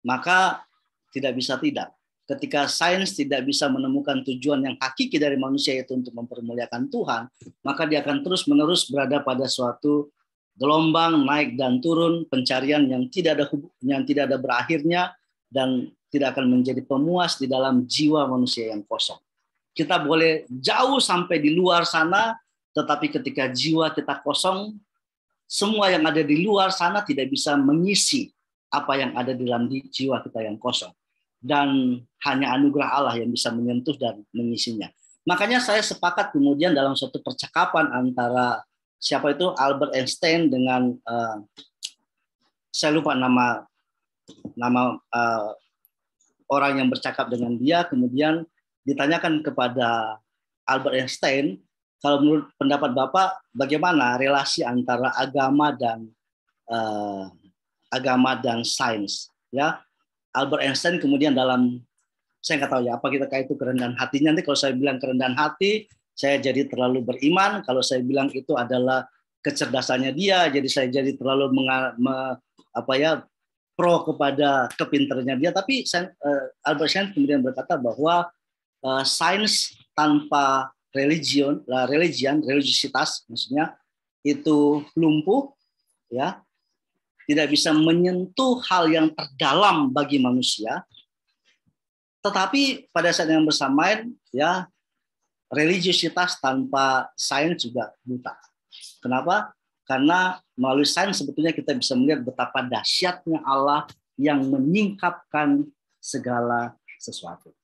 maka tidak bisa tidak. Ketika sains tidak bisa menemukan tujuan yang hakiki dari manusia, yaitu untuk mempermuliakan Tuhan, maka dia akan terus-menerus berada pada suatu gelombang naik dan turun, pencarian yang tidak ada berakhirnya, dan tidak akan menjadi pemuas di dalam jiwa manusia yang kosong. Kita boleh jauh sampai di luar sana, tetapi ketika jiwa kita kosong, semua yang ada di luar sana tidak bisa mengisi apa yang ada di dalam jiwa kita yang kosong. Dan hanya anugerah Allah yang bisa menyentuh dan mengisinya. Makanya saya sepakat kemudian dalam suatu percakapan antara siapa itu Albert Einstein dengan saya lupa nama orang yang bercakap dengan dia, kemudian ditanyakan kepada Albert Einstein, kalau menurut pendapat Bapak bagaimana relasi antara agama dan sains, ya. Albert Einstein kemudian dalam, saya nggak tahu ya apa kita kait itu kerendahan hatinya. Nanti kalau saya bilang kerendahan hati, saya jadi terlalu beriman. Kalau saya bilang itu adalah kecerdasannya dia, jadi saya jadi terlalu pro kepada kepintarannya dia. Tapi Albert Einstein kemudian berkata bahwa sains tanpa religiositas, maksudnya itu lumpuh, ya, tidak bisa menyentuh hal yang terdalam bagi manusia. Tetapi pada saat yang bersamaan, ya, religiositas tanpa sains juga buta. Kenapa? Karena melalui sains sebetulnya kita bisa melihat betapa dahsyatnya Allah yang menyingkapkan segala sesuatu.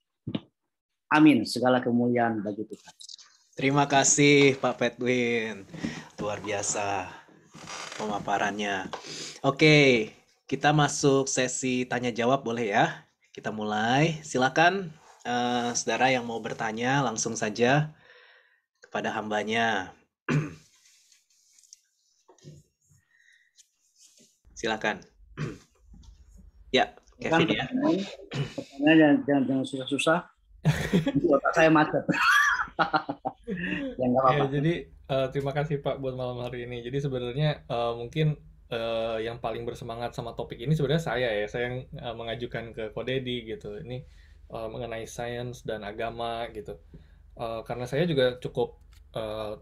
Amin. Segala kemuliaan bagi Tuhan. Terima kasih Pak Pedwin. Luar biasa pemaparannya. Oke, kita masuk sesi tanya jawab, boleh ya? Kita mulai. Silakan saudara yang mau bertanya langsung saja kepada hambanya. Silakan. Ya, Kevin ya. Pertanyaannya jangan susah-susah. Otak saya macet. Ya, nggak apa-apa. Ya, jadi terima kasih Pak buat malam hari ini. Jadi sebenarnya mungkin yang paling bersemangat sama topik ini sebenarnya saya yang mengajukan ke Ko Dedi gitu. Ini mengenai sains dan agama gitu. Karena saya juga cukup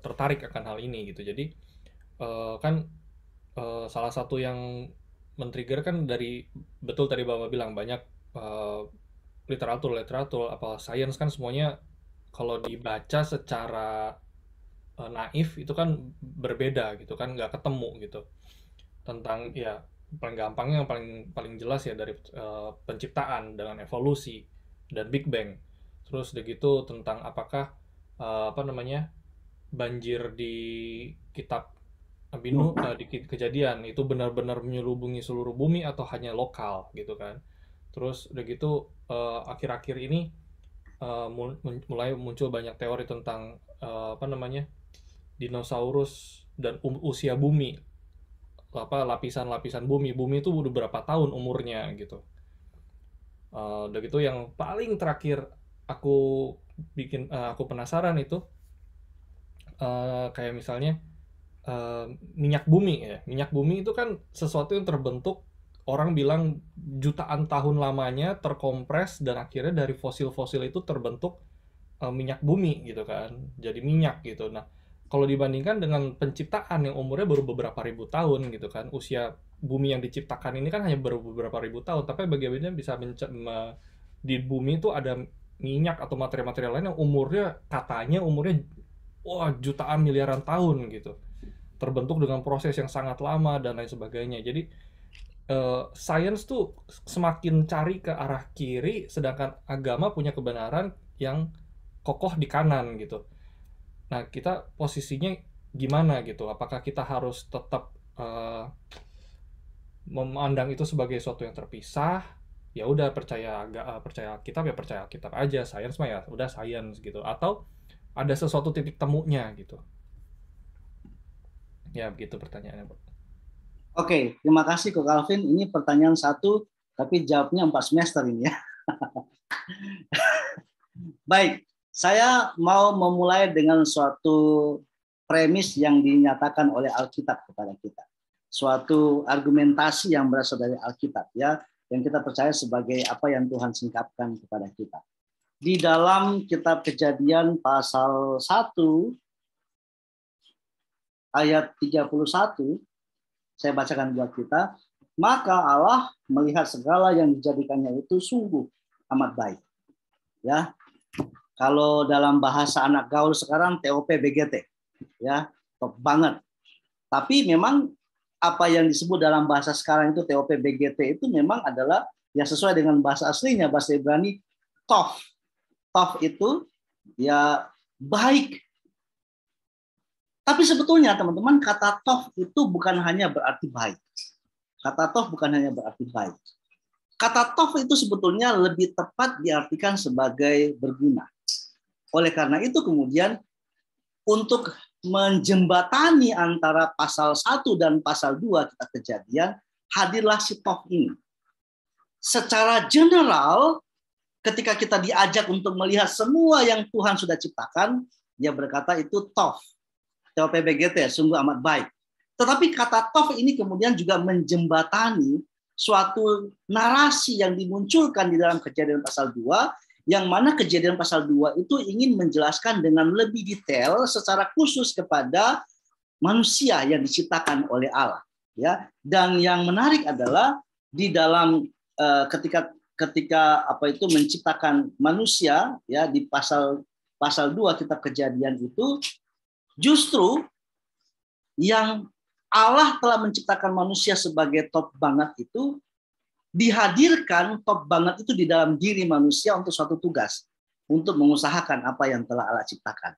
tertarik akan hal ini gitu. Jadi kan salah satu yang men-trigger kan dari, betul tadi Bapak bilang, banyak literatur apa sains kan semuanya kalau dibaca secara naif itu kan berbeda gitu kan, nggak ketemu gitu. Tentang, ya, paling gampangnya yang paling jelas ya dari penciptaan dengan evolusi dan Big Bang. Terus udah gitu tentang apakah banjir di kitab Nabi Nuh, di Kejadian itu benar-benar menyelubungi seluruh bumi atau hanya lokal gitu kan. Terus udah gitu akhir-akhir ini mulai muncul banyak teori tentang dinosaurus dan usia bumi, lapisan-lapisan bumi itu udah berapa tahun umurnya gitu. Udah gitu yang paling terakhir aku penasaran itu kayak misalnya minyak bumi itu kan sesuatu yang terbentuk, orang bilang jutaan tahun lamanya terkompres dan akhirnya dari fosil-fosil itu terbentuk minyak bumi gitu kan, jadi minyak gitu. Nah, kalau dibandingkan dengan penciptaan yang umurnya baru beberapa ribu tahun gitu kan, usia bumi yang diciptakan ini kan hanya baru beberapa ribu tahun, tapi bagaimana bisa di bumi itu ada minyak atau materi-materi lain yang katanya umurnya jutaan miliaran tahun gitu, terbentuk dengan proses yang sangat lama dan lain sebagainya. Jadi sains tuh semakin cari ke arah kiri, sedangkan agama punya kebenaran yang kokoh di kanan gitu. Nah, kita posisinya gimana gitu? Apakah kita harus tetap memandang itu sebagai sesuatu yang terpisah? Ya udah percaya kitab ya percaya kitab aja, sains mah ya udah sains gitu. Atau ada sesuatu titik temunya gitu. Ya, begitu pertanyaannya, Pak. Oke, terima kasih Ko Calvin. Ini pertanyaan 1, tapi jawabnya 4 semester ini ya. Baik, saya mau memulai dengan suatu premis yang dinyatakan oleh Alkitab kepada kita. Suatu argumentasi yang berasal dari Alkitab, ya, yang kita percaya sebagai apa yang Tuhan singkapkan kepada kita. Di dalam kitab Kejadian pasal 1 ayat 31, saya bacakan buat kita. Maka Allah melihat segala yang dijadikannya itu sungguh amat baik. Ya, kalau dalam bahasa anak gaul sekarang TOP BGT, ya, top banget. Tapi memang apa yang disebut dalam bahasa sekarang itu TOP BGT itu memang adalah ya sesuai dengan bahasa aslinya, bahasa Ibrani tov. Tov itu ya baik. Tapi sebetulnya teman-teman, kata tov itu bukan hanya berarti baik. Kata tov bukan hanya berarti baik. Kata tov itu sebetulnya lebih tepat diartikan sebagai berguna. Oleh karena itu kemudian untuk menjembatani antara pasal 1 dan pasal 2 kitab Kejadian, hadirlah si tov ini. Secara general, ketika kita diajak untuk melihat semua yang Tuhan sudah ciptakan, dia berkata itu tov. TOPBGT, sungguh amat baik. Tetapi kata tov ini kemudian juga menjembatani suatu narasi yang dimunculkan di dalam Kejadian pasal 2, yang mana Kejadian pasal 2 itu ingin menjelaskan dengan lebih detail secara khusus kepada manusia yang diciptakan oleh Allah. Ya, dan yang menarik adalah di dalam ketika apa itu menciptakan manusia, ya, di pasal 2 kitab Kejadian itu justru yang Allah telah menciptakan manusia sebagai top banget itu dihadirkan top banget itu di dalam diri manusia untuk suatu tugas, untuk mengusahakan apa yang telah Allah ciptakan.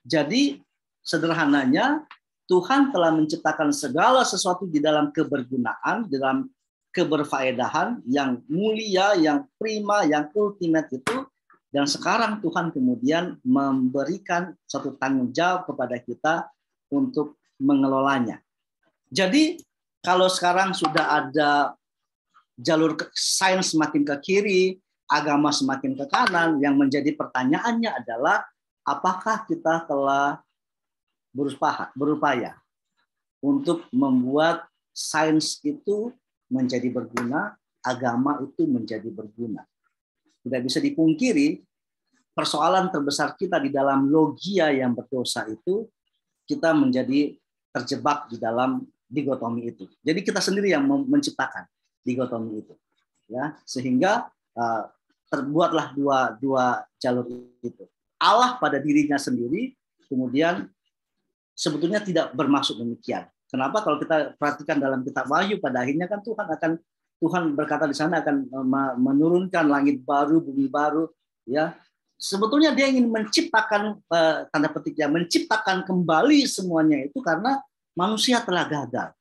Jadi sederhananya Tuhan telah menciptakan segala sesuatu di dalam kebergunaan, dalam keberfaedahan yang mulia, yang prima, yang ultimate itu. Dan sekarang Tuhan kemudian memberikan suatu tanggung jawab kepada kita untuk mengelolanya. Jadi kalau sekarang sudah ada jalur sains semakin ke kiri, agama semakin ke kanan, yang menjadi pertanyaannya adalah apakah kita telah berupaya untuk membuat sains itu menjadi berguna, agama itu menjadi berguna. Tidak bisa dipungkiri, persoalan terbesar kita di dalam logia yang berdosa itu, kita menjadi terjebak di dalam digotomi itu. Jadi kita sendiri yang menciptakan digotomi itu, ya, sehingga terbuatlah dua jalur itu. Allah pada dirinya sendiri kemudian sebetulnya tidak bermaksud demikian. Kenapa? Kalau kita perhatikan dalam kitab Wahyu, pada akhirnya kan Tuhan berkata di sana akan menurunkan langit baru, bumi baru, ya. Sebetulnya dia ingin menciptakan tanda petik ya, menciptakan kembali semuanya itu karena manusia telah gagal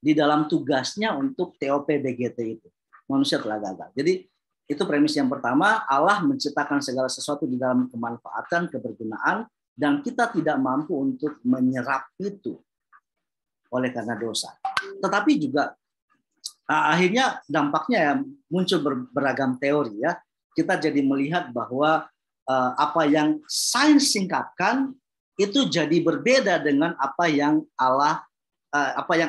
di dalam tugasnya untuk TOPBGT itu. Manusia telah gagal. Jadi itu premis yang pertama, Allah menciptakan segala sesuatu di dalam kemanfaatan, kebergunaan, dan kita tidak mampu untuk menyerap itu oleh karena dosa. Tetapi juga akhirnya dampaknya ya, muncul beragam teori ya. Kita jadi melihat bahwa apa yang sains singkapkan itu jadi berbeda dengan apa yang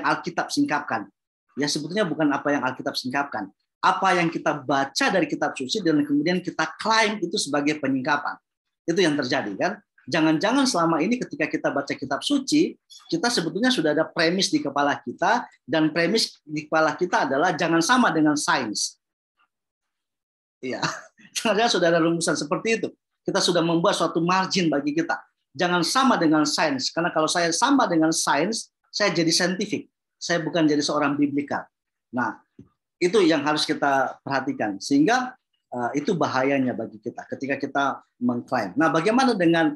Alkitab singkapkan. Ya sebetulnya bukan apa yang Alkitab singkapkan. Apa yang kita baca dari kitab suci dan kemudian kita klaim itu sebagai penyingkapan. Itu yang terjadi kan. Jangan-jangan selama ini ketika kita baca kitab suci, kita sebetulnya sudah ada premis di kepala kita, dan premis di kepala kita adalah jangan sama dengan sains. Iya, jangan-jangan sudah ada rumusan seperti itu. Kita sudah membuat suatu margin bagi kita. Jangan sama dengan sains, karena kalau saya sama dengan sains, saya jadi scientific. Saya bukan jadi seorang biblikal. Nah, itu yang harus kita perhatikan. Sehingga itu bahayanya bagi kita ketika kita mengklaim. Nah, bagaimana dengan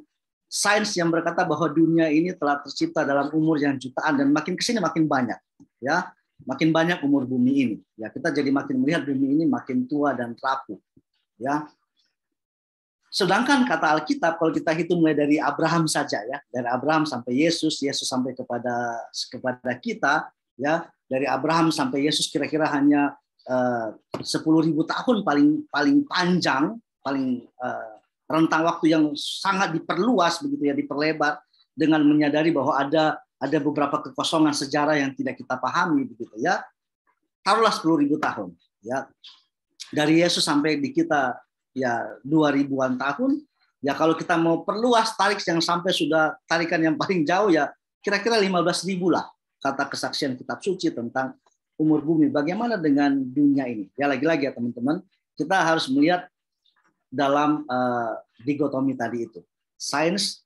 sains yang berkata bahwa dunia ini telah tercipta dalam umur yang jutaan dan makin kesini makin banyak, ya, makin banyak umur bumi ini. Ya, kita jadi makin melihat bumi ini makin tua dan rapuh, ya. Sedangkan kata Alkitab kalau kita hitung mulai dari Abraham saja, ya, dari Abraham sampai Yesus, Yesus sampai kepada kita, ya, dari Abraham sampai Yesus kira-kira hanya 10.000 tahun paling panjang, rentang waktu yang sangat diperluas begitu ya, diperlebar dengan menyadari bahwa ada beberapa kekosongan sejarah yang tidak kita pahami begitu ya. Taruhlah 10.000 tahun ya. Dari Yesus sampai di kita ya 2000-an tahun. Ya kalau kita mau perluas tarik yang sampai sudah tarikan yang paling jauh ya kira-kira 15.000 lah kata kesaksian kitab suci tentang umur bumi. Bagaimana dengan dunia ini? Ya lagi-lagi ya teman-teman, kita harus melihat dalam dikotomi tadi itu. Sains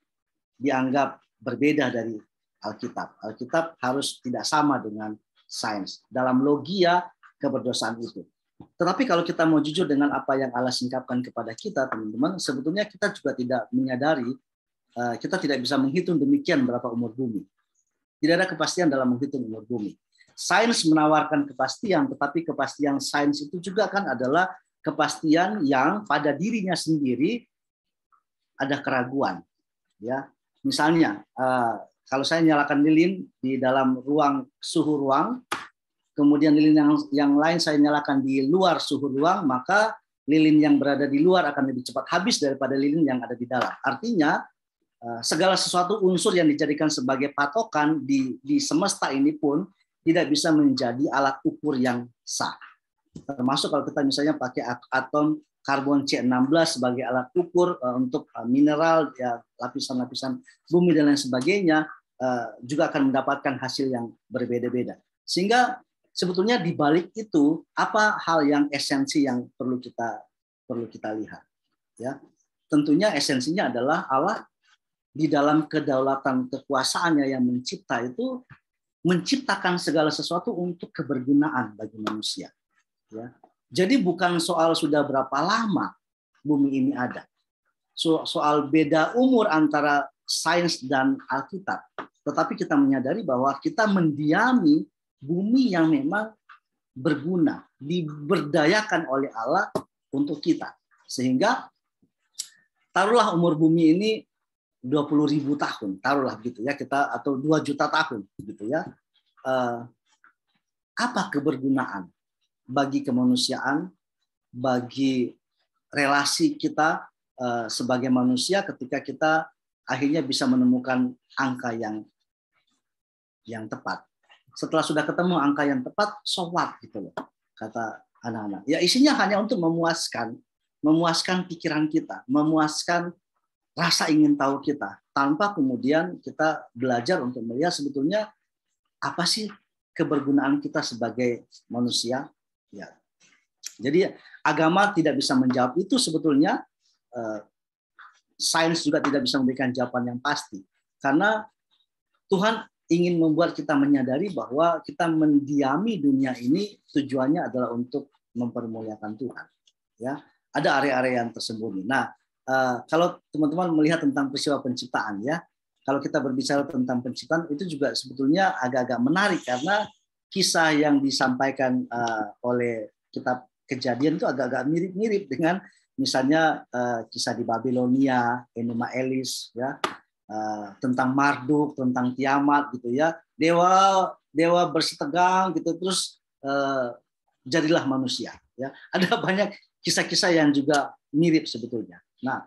dianggap berbeda dari Alkitab. Alkitab harus tidak sama dengan sains. Dalam logia keberdosaan itu. Tetapi kalau kita mau jujur dengan apa yang Allah singkapkan kepada kita, teman-teman, sebetulnya kita juga tidak menyadari, kita tidak bisa menghitung demikian berapa umur bumi. Tidak ada kepastian dalam menghitung umur bumi. Sains menawarkan kepastian, tetapi kepastian sains itu juga kan adalah kepastian yang pada dirinya sendiri ada keraguan. Ya, misalnya kalau saya nyalakan lilin di dalam suhu ruang, kemudian lilin yang lain saya nyalakan di luar suhu ruang, maka lilin yang berada di luar akan lebih cepat habis daripada lilin yang ada di dalam. Artinya segala sesuatu unsur yang dijadikan sebagai patokan di semesta ini pun tidak bisa menjadi alat ukur yang sah. Termasuk kalau kita misalnya pakai atom karbon C16 sebagai alat ukur untuk mineral, ya, lapisan-lapisan bumi dan lain sebagainya, juga akan mendapatkan hasil yang berbeda-beda. Sehingga sebetulnya di balik itu apa hal yang esensi yang perlu kita lihat, ya. Tentunya esensinya adalah Allah di dalam kedaulatan kekuasaannya yang mencipta itu menciptakan segala sesuatu untuk kebergunaan bagi manusia, ya. Jadi bukan soal sudah berapa lama bumi ini ada, soal beda umur antara sains dan Alkitab, tetapi kita menyadari bahwa kita mendiami bumi yang memang berguna, diberdayakan oleh Allah untuk kita. Sehingga taruhlah umur bumi ini 20.000 tahun, taruhlah gitu ya, kita atau 2 juta tahun gitu ya. Apa kebergunaan bagi kemanusiaan, bagi relasi kita sebagai manusia ketika kita akhirnya bisa menemukan angka yang tepat. Setelah sudah ketemu angka yang tepat, so what gitu loh, kata anak-anak. Ya isinya hanya untuk memuaskan pikiran kita, memuaskan rasa ingin tahu kita, tanpa kemudian kita belajar untuk melihat sebetulnya apa sih kebergunaan kita sebagai manusia. Ya. Jadi agama tidak bisa menjawab itu sebetulnya, sains juga tidak bisa memberikan jawaban yang pasti, karena Tuhan ingin membuat kita menyadari bahwa kita mendiami dunia ini tujuannya adalah untuk mempermuliakan Tuhan. Ya, ada area-area yang tersembunyi. Nah, kalau teman-teman melihat tentang peristiwa penciptaan, ya, kalau kita berbicara tentang penciptaan itu juga sebetulnya agak-agak menarik karena kisah yang disampaikan oleh kitab Kejadian itu agak-agak mirip-mirip dengan misalnya kisah di Babilonia, Enuma Elis, ya. Tentang Marduk, tentang Tiamat gitu ya, dewa bersih tegang gitu, terus jadilah manusia, ya. Ada banyak kisah-kisah yang juga mirip sebetulnya. Nah,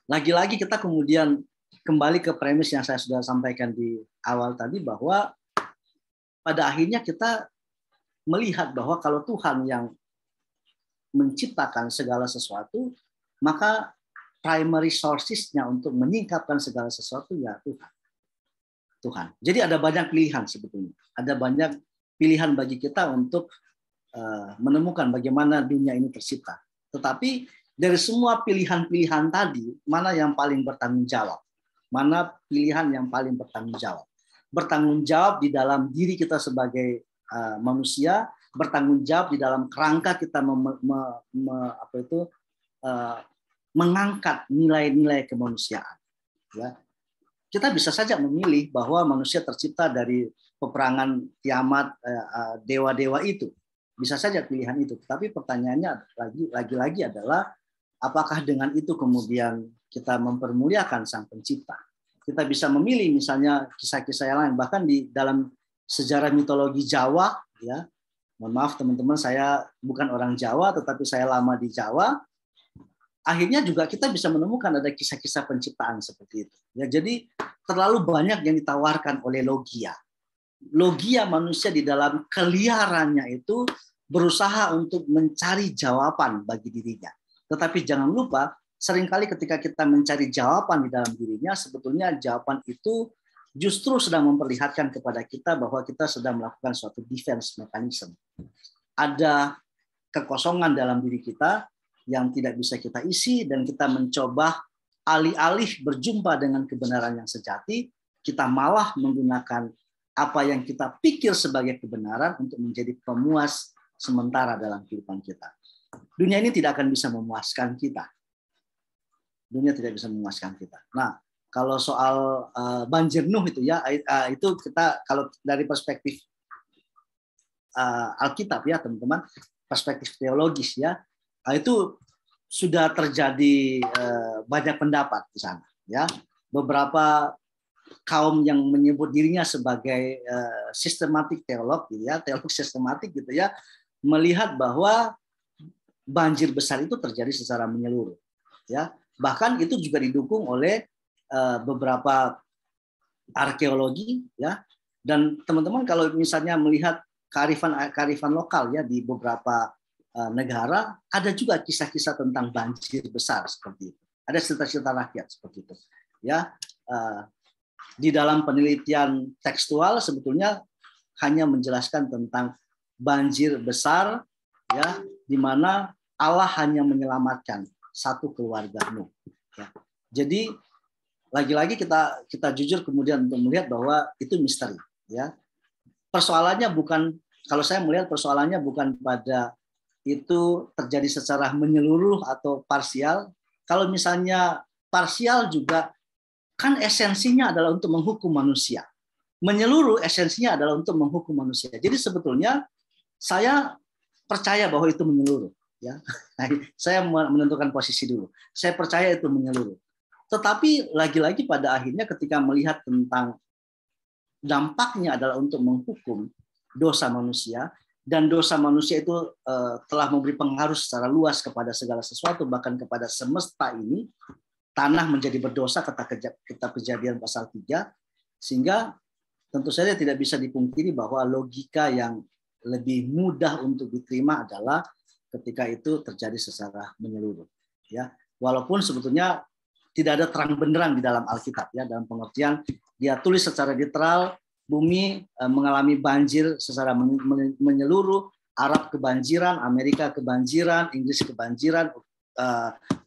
lagi-lagi kita kemudian kembali ke premis yang saya sudah sampaikan di awal tadi, bahwa pada akhirnya kita melihat bahwa kalau Tuhan yang menciptakan segala sesuatu, maka primary sources-nya untuk menyingkapkan segala sesuatu ya Tuhan. Jadi ada banyak pilihan sebetulnya. Ada banyak pilihan bagi kita untuk menemukan bagaimana dunia ini tercipta. Tetapi dari semua pilihan-pilihan tadi, mana yang paling bertanggung jawab? Mana pilihan yang paling bertanggung jawab? Bertanggung jawab di dalam diri kita sebagai manusia, bertanggung jawab di dalam kerangka kita mengangkat nilai-nilai kemanusiaan. Ya. Kita bisa saja memilih bahwa manusia tercipta dari peperangan Tiamat, dewa-dewa itu. Bisa saja pilihan itu. Tapi pertanyaannya lagi-lagi adalah apakah dengan itu kemudian kita mempermuliakan Sang Pencipta? Kita bisa memilih misalnya kisah-kisah yang lain, bahkan di dalam sejarah mitologi Jawa, ya. Mohon maaf teman-teman, saya bukan orang Jawa, tetapi saya lama di Jawa. akhirnya juga kita bisa menemukan ada kisah-kisah penciptaan seperti itu. Ya, jadi terlalu banyak yang ditawarkan oleh logia. Logia manusia di dalam keliarannya itu berusaha untuk mencari jawaban bagi dirinya. Tetapi jangan lupa, seringkali ketika kita mencari jawaban di dalam dirinya, sebetulnya jawaban itu justru sedang memperlihatkan kepada kita bahwa kita sedang melakukan suatu defense mechanism. Ada kekosongan dalam diri kita yang tidak bisa kita isi, dan kita mencoba alih-alih berjumpa dengan kebenaran yang sejati, kita malah menggunakan apa yang kita pikir sebagai kebenaran untuk menjadi pemuas sementara dalam kehidupan kita. Dunia ini tidak akan bisa memuaskan kita. Dunia tidak bisa memuaskan kita. Nah, kalau soal banjir Nuh itu ya, itu kita kalau dari perspektif Alkitab ya teman-teman, perspektif teologis ya, itu sudah terjadi banyak pendapat di sana ya. Beberapa kaum yang menyebut dirinya sebagai sistematik teolog gitu ya, teolog sistematik gitu ya, melihat bahwa banjir besar itu terjadi secara menyeluruh ya. Bahkan itu juga didukung oleh beberapa arkeologi ya. Dan teman-teman kalau misalnya melihat kearifan lokal ya di beberapa negara, ada juga kisah-kisah tentang banjir besar seperti itu. Ada cerita-cerita rakyat seperti itu ya. Di dalam penelitian tekstual sebetulnya hanya menjelaskan tentang banjir besar ya, di mana Allah hanya menyelamatkan satu keluarga Nuh ya. Jadi lagi-lagi kita jujur kemudian untuk melihat bahwa itu misteri ya. Persoalannya bukan, kalau saya melihat persoalannya bukan pada itu terjadi secara menyeluruh atau parsial. Kalau misalnya parsial juga kan esensinya adalah untuk menghukum manusia. Menyeluruh esensinya adalah untuk menghukum manusia. Jadi sebetulnya saya percaya bahwa itu menyeluruh. Ya, saya menentukan posisi dulu. Saya percaya itu menyeluruh. Tetapi lagi-lagi pada akhirnya ketika melihat tentang dampaknya adalah untuk menghukum dosa manusia, dan dosa manusia itu telah memberi pengaruh secara luas kepada segala sesuatu, bahkan kepada semesta ini. Tanah menjadi berdosa, kata Kejadian pasal 3, sehingga tentu saja tidak bisa dipungkiri bahwa logika yang lebih mudah untuk diterima adalah ketika itu terjadi secara menyeluruh ya. Walaupun sebetulnya tidak ada terang benderang di dalam Alkitab ya, dalam pengertian dia tulis secara literal, bumi mengalami banjir secara menyeluruh, Arab kebanjiran, Amerika kebanjiran, Inggris kebanjiran,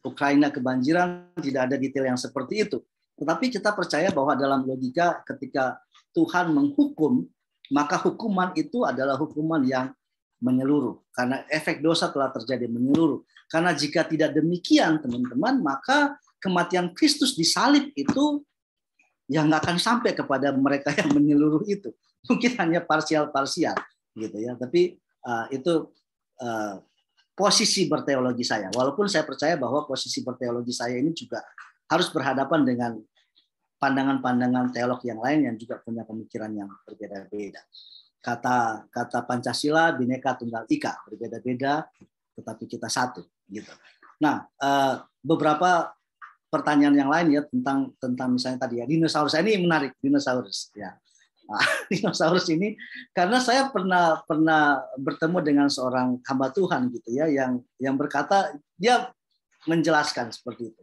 Ukraina kebanjiran, tidak ada detail yang seperti itu. Tetapi kita percaya bahwa dalam logika ketika Tuhan menghukum, maka hukuman itu adalah hukuman yang menyeluruh. Karena efek dosa telah terjadi menyeluruh. Karena jika tidak demikian teman-teman, maka kematian Kristus di salib itu yang nggak akan sampai kepada mereka yang menyeluruh itu. Mungkin hanya parsial-parsial gitu ya. Tapi itu posisi berteologi saya. Walaupun saya percaya bahwa posisi berteologi saya ini juga harus berhadapan dengan pandangan-pandangan teolog yang lain yang juga punya pemikiran yang berbeda-beda. Kata Pancasila Bhinneka Tunggal Ika, berbeda-beda tetapi kita satu gitu. Nah, beberapa pertanyaan yang lain ya tentang misalnya tadi ya dinosaurus. Ini menarik, dinosaurus ya. Nah, dinosaurus ini karena saya pernah bertemu dengan seorang hamba Tuhan gitu ya yang berkata, dia menjelaskan seperti itu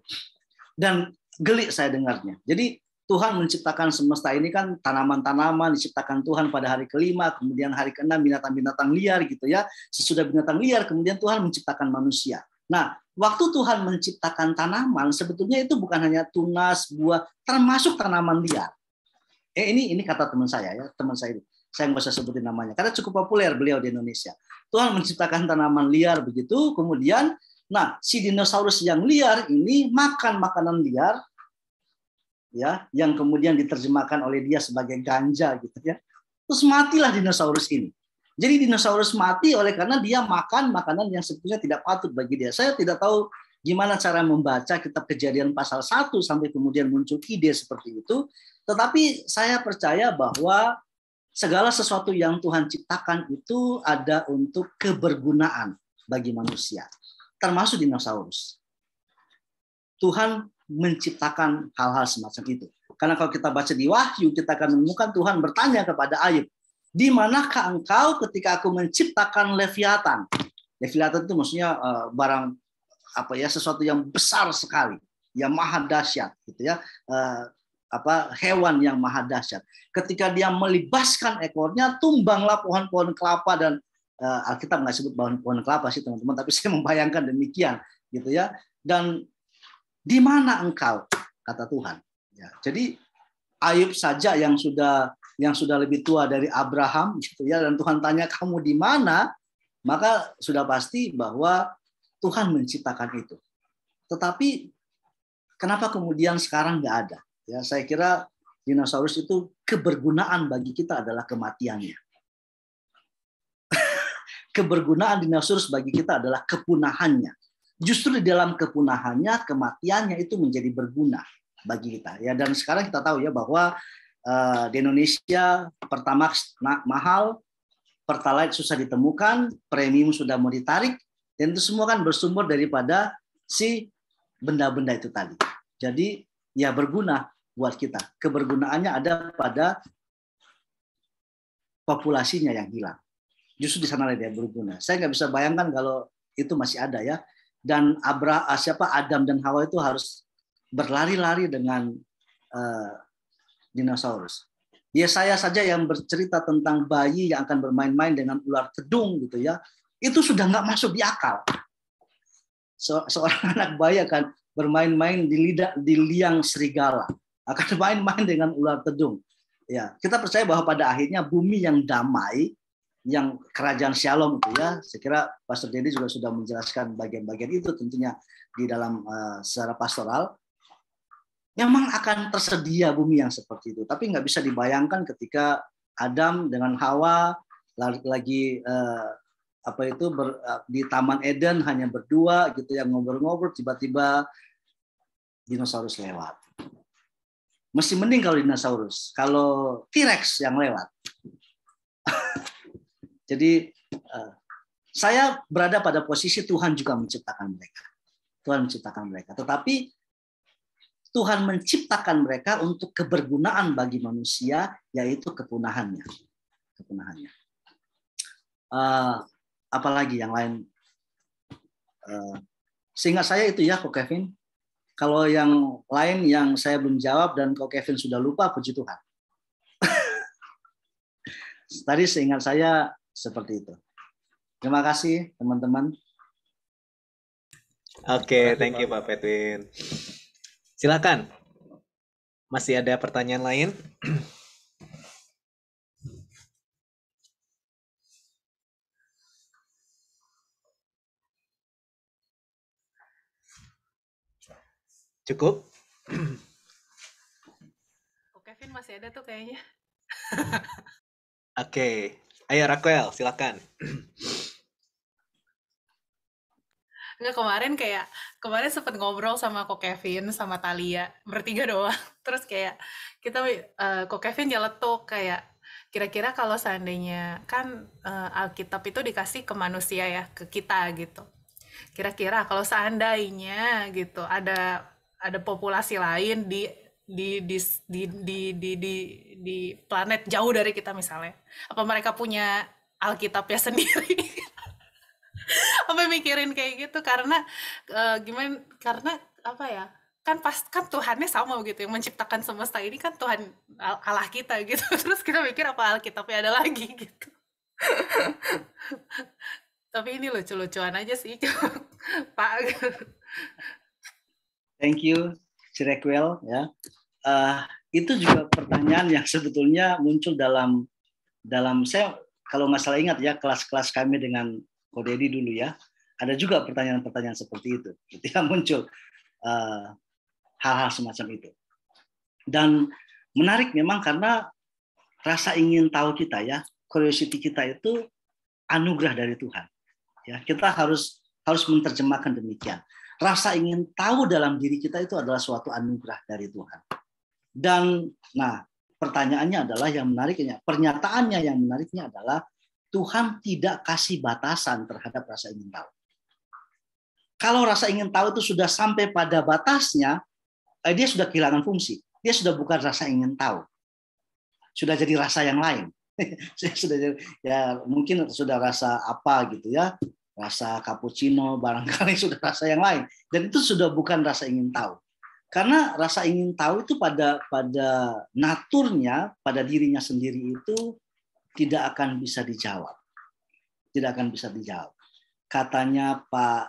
dan geli saya dengarnya. Jadi Tuhan menciptakan semesta ini kan tanaman-tanaman diciptakan Tuhan pada hari kelima, kemudian hari keenam binatang-binatang liar gitu ya. Sesudah binatang liar kemudian Tuhan menciptakan manusia. Nah, waktu Tuhan menciptakan tanaman sebetulnya itu bukan hanya tunas, buah, termasuk tanaman liar. Ini kata teman saya ya, teman saya itu. Saya nggak usah sebutin namanya karena cukup populer beliau di Indonesia. Tuhan menciptakan tanaman liar begitu, kemudian nah si dinosaurus yang liar ini makan makanan liar ya, yang kemudian diterjemahkan oleh dia sebagai ganja gitu ya. Terus matilah dinosaurus ini. Jadi dinosaurus mati oleh karena dia makan makanan yang sebetulnya tidak patut bagi dia. Saya tidak tahu gimana cara membaca kitab Kejadian pasal 1 sampai kemudian muncul ide seperti itu. Tetapi saya percaya bahwa segala sesuatu yang Tuhan ciptakan itu ada untuk kebergunaan bagi manusia, termasuk dinosaurus. Tuhan menciptakan hal-hal semacam itu. Karena kalau kita baca di Wahyu, kita akan menemukan Tuhan bertanya kepada Ayub, di manakah engkau ketika aku menciptakan Leviathan? Leviathan itu maksudnya barang sesuatu yang besar sekali, yang maha dahsyat, gitu ya, hewan yang maha dahsyat. Ketika dia melibaskan ekornya, tumbanglah pohon-pohon kelapa dan Alkitab nggak sebut pohon kelapa sih teman-teman, tapi saya membayangkan demikian, gitu ya. Dan di mana engkau, kata Tuhan. Ya, jadi Ayub saja yang sudah lebih tua dari Abraham, gitu ya, dan Tuhan tanya kamu di mana, maka sudah pasti bahwa Tuhan menciptakan itu. Tetapi kenapa kemudian sekarang nggak ada? Ya, saya kira dinosaurus itu kebergunaan bagi kita adalah kematiannya. Kebergunaan dinosaurus bagi kita adalah kepunahannya. Justru di dalam kepunahannya, kematiannya itu menjadi berguna bagi kita. Ya, dan sekarang kita tahu ya bahwa di Indonesia Pertamax mahal, Pertalite susah ditemukan, premium sudah mau ditarik, dan itu semua kan bersumber daripada si benda-benda itu tadi. Jadi ya berguna buat kita. Kebergunaannya ada pada populasinya yang hilang. Justru di sana dia berguna. Saya nggak bisa bayangkan kalau itu masih ada ya. Dan Adam dan Hawa itu harus berlari-lari dengan dinosaurus. Ya saya saja yang bercerita tentang bayi yang akan bermain-main dengan ular tedung gitu ya. Itu sudah nggak masuk di akal. Seorang anak bayi akan bermain-main di liang serigala, akan bermain-main dengan ular tedung. Ya, kita percaya bahwa pada akhirnya bumi yang damai, yang kerajaan Shalom itu ya, saya kira Pastor Dedi juga sudah menjelaskan bagian-bagian itu tentunya di dalam secara pastoral. Memang akan tersedia bumi yang seperti itu, tapi nggak bisa dibayangkan ketika Adam dengan Hawa lagi di Taman Eden hanya berdua gitu yang ngobrol-ngobrol, tiba-tiba dinosaurus lewat. Mesti mending kalau dinosaurus, kalau T-Rex yang lewat. Jadi saya berada pada posisi Tuhan juga menciptakan mereka. Tuhan menciptakan mereka, tetapi Tuhan menciptakan mereka untuk kebergunaan bagi manusia, yaitu kepunahannya. Apalagi yang lain? Seingat saya itu ya, Ko Kevin. Kalau yang lain yang saya belum jawab dan Ko Kevin sudah lupa, puji Tuhan. Tadi seingat saya seperti itu. Terima kasih teman-teman. Oke, thank you Pak Petwin. Silakan. Masih ada pertanyaan lain? Cukup? Kevin masih ada tuh kayaknya. Oke. Ayo Raquel, silakan. Enggak, kemarin sempat ngobrol sama Ko Kevin sama Thalia bertiga doang. Terus kayak kita Ko Kevin nyeletuk kayak kira-kira kalau seandainya kan Alkitab itu dikasih ke manusia ya, ke kita gitu. Kira-kira kalau seandainya gitu ada populasi lain di planet jauh dari kita misalnya, apa mereka punya Alkitabnya sendiri? Apa mikirin kayak gitu karena gimana? Karena apa ya? Kan Tuhannya sama gitu, yang menciptakan semesta ini kan Tuhan Allah kita gitu. Terus kita mikir apa Alkitabnya ada lagi gitu. Tapi ini lucu-lucuan aja sih, Pak. Thank you, Cirekwel ya. Itu juga pertanyaan yang sebetulnya muncul dalam saya kalau nggak salah ingat ya kelas-kelas kami dengan Ko Dedi dulu ya, ada juga pertanyaan-pertanyaan seperti itu, ketika muncul hal-hal semacam itu. Dan menarik memang karena rasa ingin tahu kita ya, curiosity kita itu anugerah dari Tuhan. Ya, kita harus menerjemahkan demikian. Rasa ingin tahu dalam diri kita itu adalah suatu anugerah dari Tuhan. Dan nah pertanyaannya adalah yang menariknya, pernyataannya yang menariknya adalah Tuhan tidak kasih batasan terhadap rasa ingin tahu. Kalau rasa ingin tahu itu sudah sampai pada batasnya, dia sudah kehilangan fungsi. Dia sudah bukan rasa ingin tahu. Sudah jadi rasa yang lain. Sudah jadi, ya mungkin sudah rasa apa gitu ya. Rasa cappuccino barangkali sudah rasa yang lain. Dan itu sudah bukan rasa ingin tahu. Karena rasa ingin tahu itu pada naturnya, pada dirinya sendiri itu tidak akan bisa dijawab. Tidak akan bisa dijawab. Katanya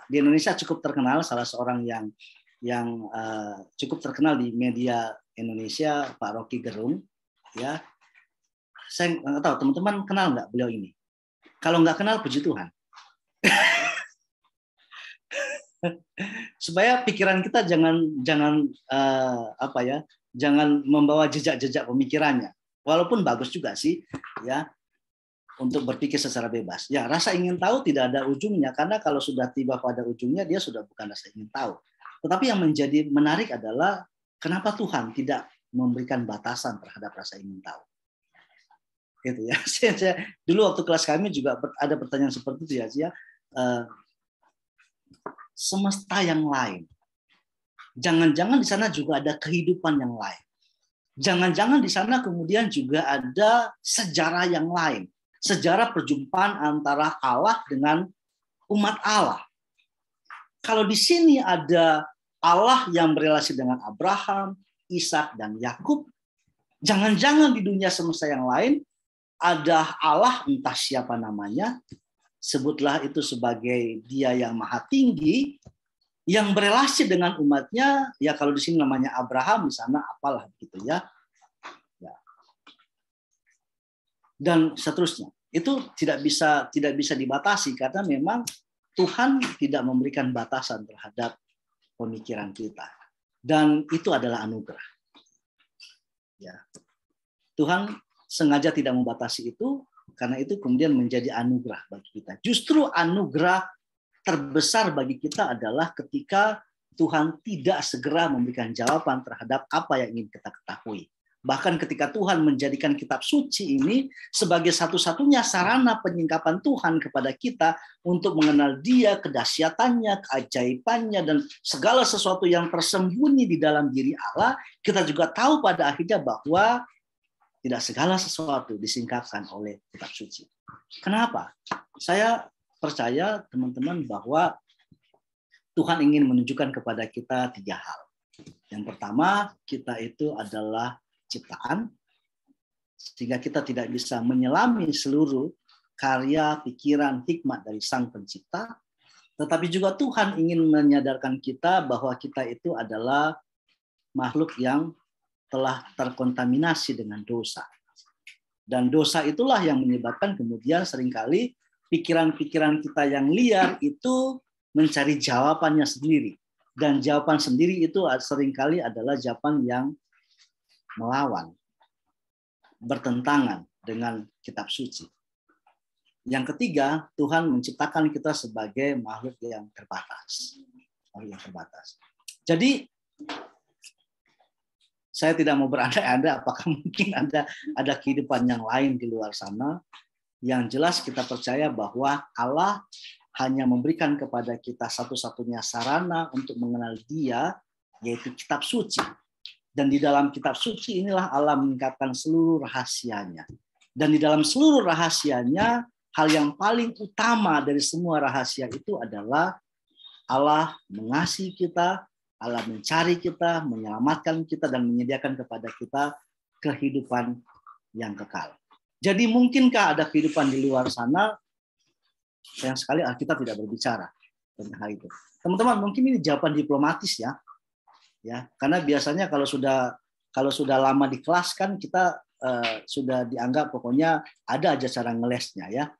di Indonesia cukup terkenal, salah seorang yang cukup terkenal di media Indonesia, Pak Rocky Gerung, ya. Saya nggak tahu teman-teman kenal nggak beliau ini. Kalau nggak kenal, puji Tuhan. Supaya pikiran kita jangan membawa jejak-jejak pemikirannya. Walaupun bagus juga sih, ya. Untuk berpikir secara bebas. Ya, rasa ingin tahu tidak ada ujungnya, karena kalau sudah tiba pada ujungnya, dia sudah bukan rasa ingin tahu. Tetapi yang menjadi menarik adalah kenapa Tuhan tidak memberikan batasan terhadap rasa ingin tahu. Gitu ya. Dulu waktu kelas kami juga ada pertanyaan seperti itu ya. Semesta yang lain. Jangan-jangan di sana juga ada kehidupan yang lain. Jangan-jangan di sana kemudian juga ada sejarah yang lain. Sejarah perjumpaan antara Allah dengan umat Allah. Kalau di sini ada Allah yang berelasi dengan Abraham, Ishak, dan Yakub, jangan-jangan di dunia semesta yang lain ada Allah, entah siapa namanya, sebutlah itu sebagai Dia yang Maha Tinggi, yang berelasi dengan umatnya, ya kalau di sini namanya Abraham, di sana apalah gitu ya. Dan seterusnya. Itu tidak bisa dibatasi karena memang Tuhan tidak memberikan batasan terhadap pemikiran kita. Dan itu adalah anugerah. Ya. Tuhan sengaja tidak membatasi itu, karena itu kemudian menjadi anugerah bagi kita. Justru anugerah terbesar bagi kita adalah ketika Tuhan tidak segera memberikan jawaban terhadap apa yang ingin kita ketahui. Bahkan ketika Tuhan menjadikan kitab suci ini sebagai satu-satunya sarana penyingkapan Tuhan kepada kita untuk mengenal Dia, kedahsyatannya, keajaibannya, dan segala sesuatu yang tersembunyi di dalam diri Allah, kita juga tahu pada akhirnya bahwa tidak segala sesuatu disingkapkan oleh kitab suci. Kenapa? Saya percaya teman-teman bahwa Tuhan ingin menunjukkan kepada kita 3 hal. Yang pertama, kita itu adalah ciptaan, sehingga kita tidak bisa menyelami seluruh karya, pikiran, hikmat dari Sang Pencipta. Tetapi juga Tuhan ingin menyadarkan kita bahwa kita itu adalah makhluk yang telah terkontaminasi dengan dosa. Dan dosa itulah yang menyebabkan kemudian seringkali pikiran-pikiran kita yang liar itu mencari jawabannya sendiri. Dan jawaban sendiri itu seringkali adalah jawaban yang melawan, bertentangan dengan kitab suci. Yang ketiga, Tuhan menciptakan kita sebagai makhluk yang terbatas. Jadi, saya tidak mau berandai-andai apakah mungkin ada kehidupan yang lain di luar sana. Yang jelas kita percaya bahwa Allah hanya memberikan kepada kita satu-satunya sarana untuk mengenal Dia, yaitu kitab suci. Dan di dalam kitab suci inilah Allah mengungkapkan seluruh rahasianya. Dan di dalam seluruh rahasianya, hal yang paling utama dari semua rahasia itu adalah Allah mengasihi kita, Allah mencari kita, menyelamatkan kita, dan menyediakan kepada kita kehidupan yang kekal. Jadi mungkinkah ada kehidupan di luar sana? Sayang sekali Alkitab tidak berbicara tentang hal itu. Teman-teman, mungkin ini jawaban diplomatis ya. Ya, karena biasanya kalau sudah lama di kelas kan kita sudah dianggap pokoknya ada aja cara ngelesnya ya.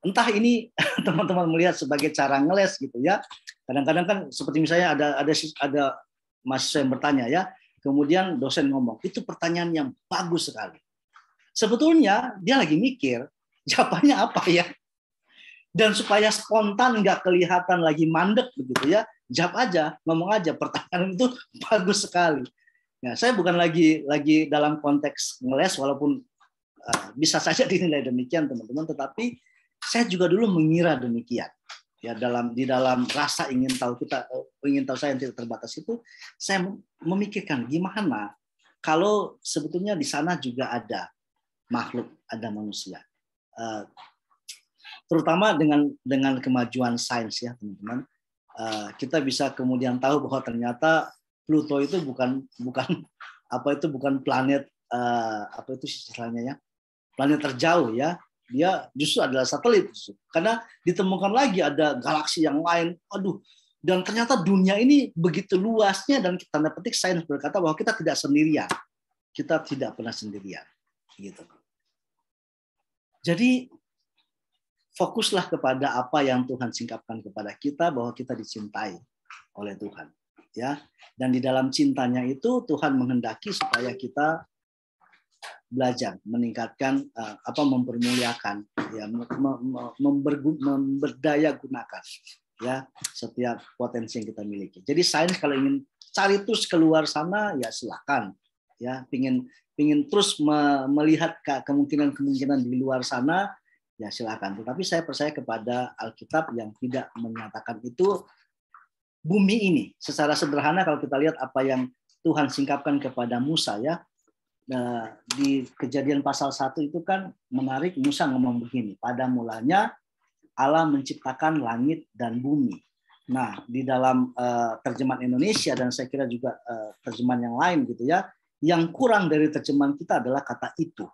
Entah ini teman-teman melihat sebagai cara ngeles gitu ya. Kadang-kadang kan seperti misalnya ada mahasiswa yang bertanya ya, kemudian dosen ngomong, itu pertanyaan yang bagus sekali. Sebetulnya dia lagi mikir jawabannya apa ya. Dan supaya spontan, nggak kelihatan lagi mandek begitu ya, jawab aja, ngomong aja, pertanyaan itu bagus sekali. Ya, saya bukan lagi dalam konteks ngeles, walaupun bisa saja dinilai demikian teman-teman, tetapi saya juga dulu mengira demikian. ya di dalam rasa ingin tahu saya yang tidak terbatas itu, saya memikirkan gimana kalau sebetulnya di sana juga ada makhluk, ada manusia. Terutama dengan kemajuan sains ya teman-teman, kita bisa kemudian tahu bahwa ternyata Pluto itu bukan planet istilahnya ya, planet terjauh ya. Dia justru adalah satelit, karena ditemukan lagi ada galaksi yang lain. Dan ternyata dunia ini begitu luasnya, dan tanda petik sains berkata bahwa kita tidak sendirian, kita tidak pernah sendirian, gitu. Jadi fokuslah kepada apa yang Tuhan singkapkan kepada kita, bahwa kita dicintai oleh Tuhan, ya. Dan di dalam cintanya itu Tuhan menghendaki supaya kita belajar, meningkatkan, mempermuliakan, ya, memberdaya gunakan, ya, setiap potensi yang kita miliki. Jadi sains kalau ingin cari terus keluar sana, ya silakan, ya, pingin terus melihat kemungkinan di luar sana, ya silakan. Tetapi saya percaya kepada Alkitab yang tidak menyatakan itu. Bumi ini, secara sederhana kalau kita lihat apa yang Tuhan singkapkan kepada Musa, ya. Nah, di Kejadian pasal 1 itu kan menarik, Musa ngomong begini, pada mulanya Allah menciptakan langit dan bumi. Nah, di dalam terjemahan Indonesia dan saya kira juga terjemahan yang lain gitu ya, yang kurang dari terjemahan kita adalah kata itu.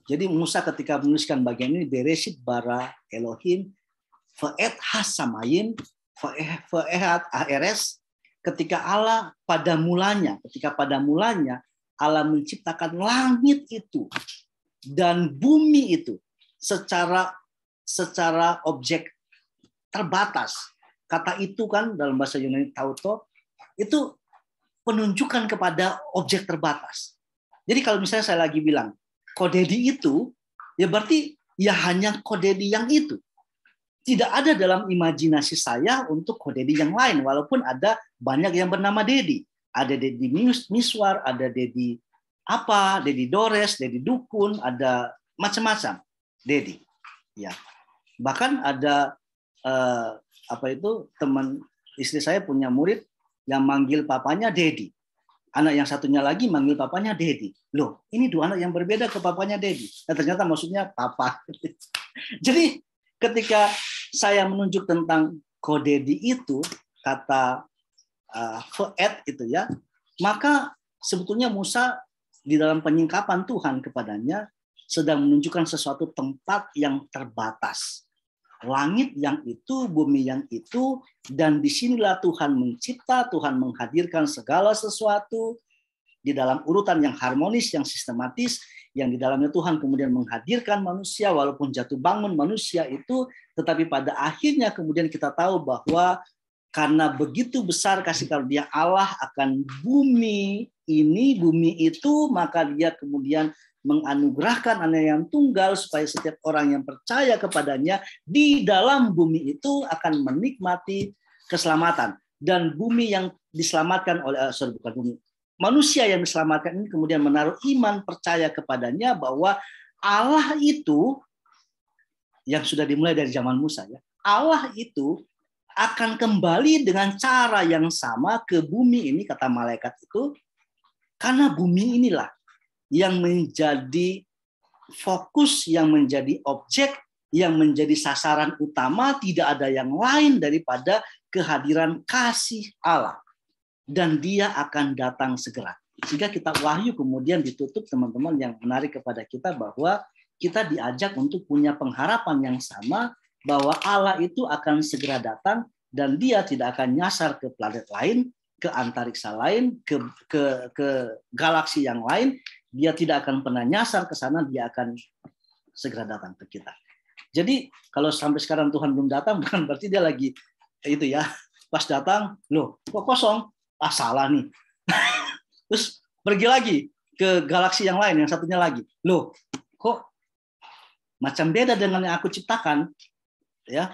Jadi Musa ketika menuliskan bagian ini, Bereshit bara Elohim fa'et hasamayim fa'ehat aeres, ketika pada mulanya Allah menciptakan langit itu dan bumi itu secara objek terbatas. Kata itu kan dalam bahasa Yunani tauto itu penunjukan kepada objek terbatas. Jadi kalau misalnya saya lagi bilang kodedi itu, ya berarti ya hanya kodedi yang itu. Tidak ada dalam imajinasi saya untuk kodedi yang lain, walaupun ada banyak yang bernama Dedi. Ada Dedi Miswar, ada Dedi Dores, Dedi Dukun, ada macam-macam Dedi. Ya, bahkan ada teman istri saya punya murid yang manggil papanya Dedi. Anak yang satunya lagi manggil papanya Dedi. Loh, ini dua anak yang berbeda ke papanya Dedi. Nah, ternyata maksudnya papa. Jadi ketika saya menunjuk tentang kodedi itu, kata Fe'et itu ya, maka sebetulnya Musa di dalam penyingkapan Tuhan kepadanya sedang menunjukkan sesuatu tempat yang terbatas. Langit yang itu, bumi yang itu, dan disinilah Tuhan mencipta, Tuhan menghadirkan segala sesuatu di dalam urutan yang harmonis, yang sistematis, yang di dalamnya Tuhan kemudian menghadirkan manusia, walaupun jatuh bangun manusia itu, tetapi pada akhirnya kemudian kita tahu bahwa karena begitu besar kasih karunia Allah akan bumi itu, maka dia kemudian menganugerahkan anak yang tunggal supaya setiap orang yang percaya kepadanya di dalam bumi itu akan menikmati keselamatan. Dan bumi yang diselamatkan oleh manusia yang diselamatkan ini kemudian menaruh iman percaya kepadanya bahwa Allah itu yang sudah dimulai dari zaman Musa, ya. Allah itu akan kembali dengan cara yang sama ke bumi ini, kata malaikat itu, karena bumi inilah yang menjadi fokus, yang menjadi objek, yang menjadi sasaran utama, tidak ada yang lain daripada kehadiran kasih Allah. Dan dia akan datang segera. Sehingga kita Wahyu kemudian ditutup, teman-teman, yang menarik kepada kita bahwa kita diajak untuk punya pengharapan yang sama, bahwa Allah itu akan segera datang dan dia tidak akan nyasar ke planet lain, ke antariksa lain, ke galaksi yang lain. Dia tidak akan pernah nyasar ke sana, dia akan segera datang ke kita. Jadi kalau sampai sekarang Tuhan belum datang, bukan berarti dia lagi itu ya, pas datang, loh kok kosong? Salah nih. Terus pergi lagi ke galaksi yang lain, yang satunya lagi. Loh, kok macam beda dengan yang aku ciptakan? Ya,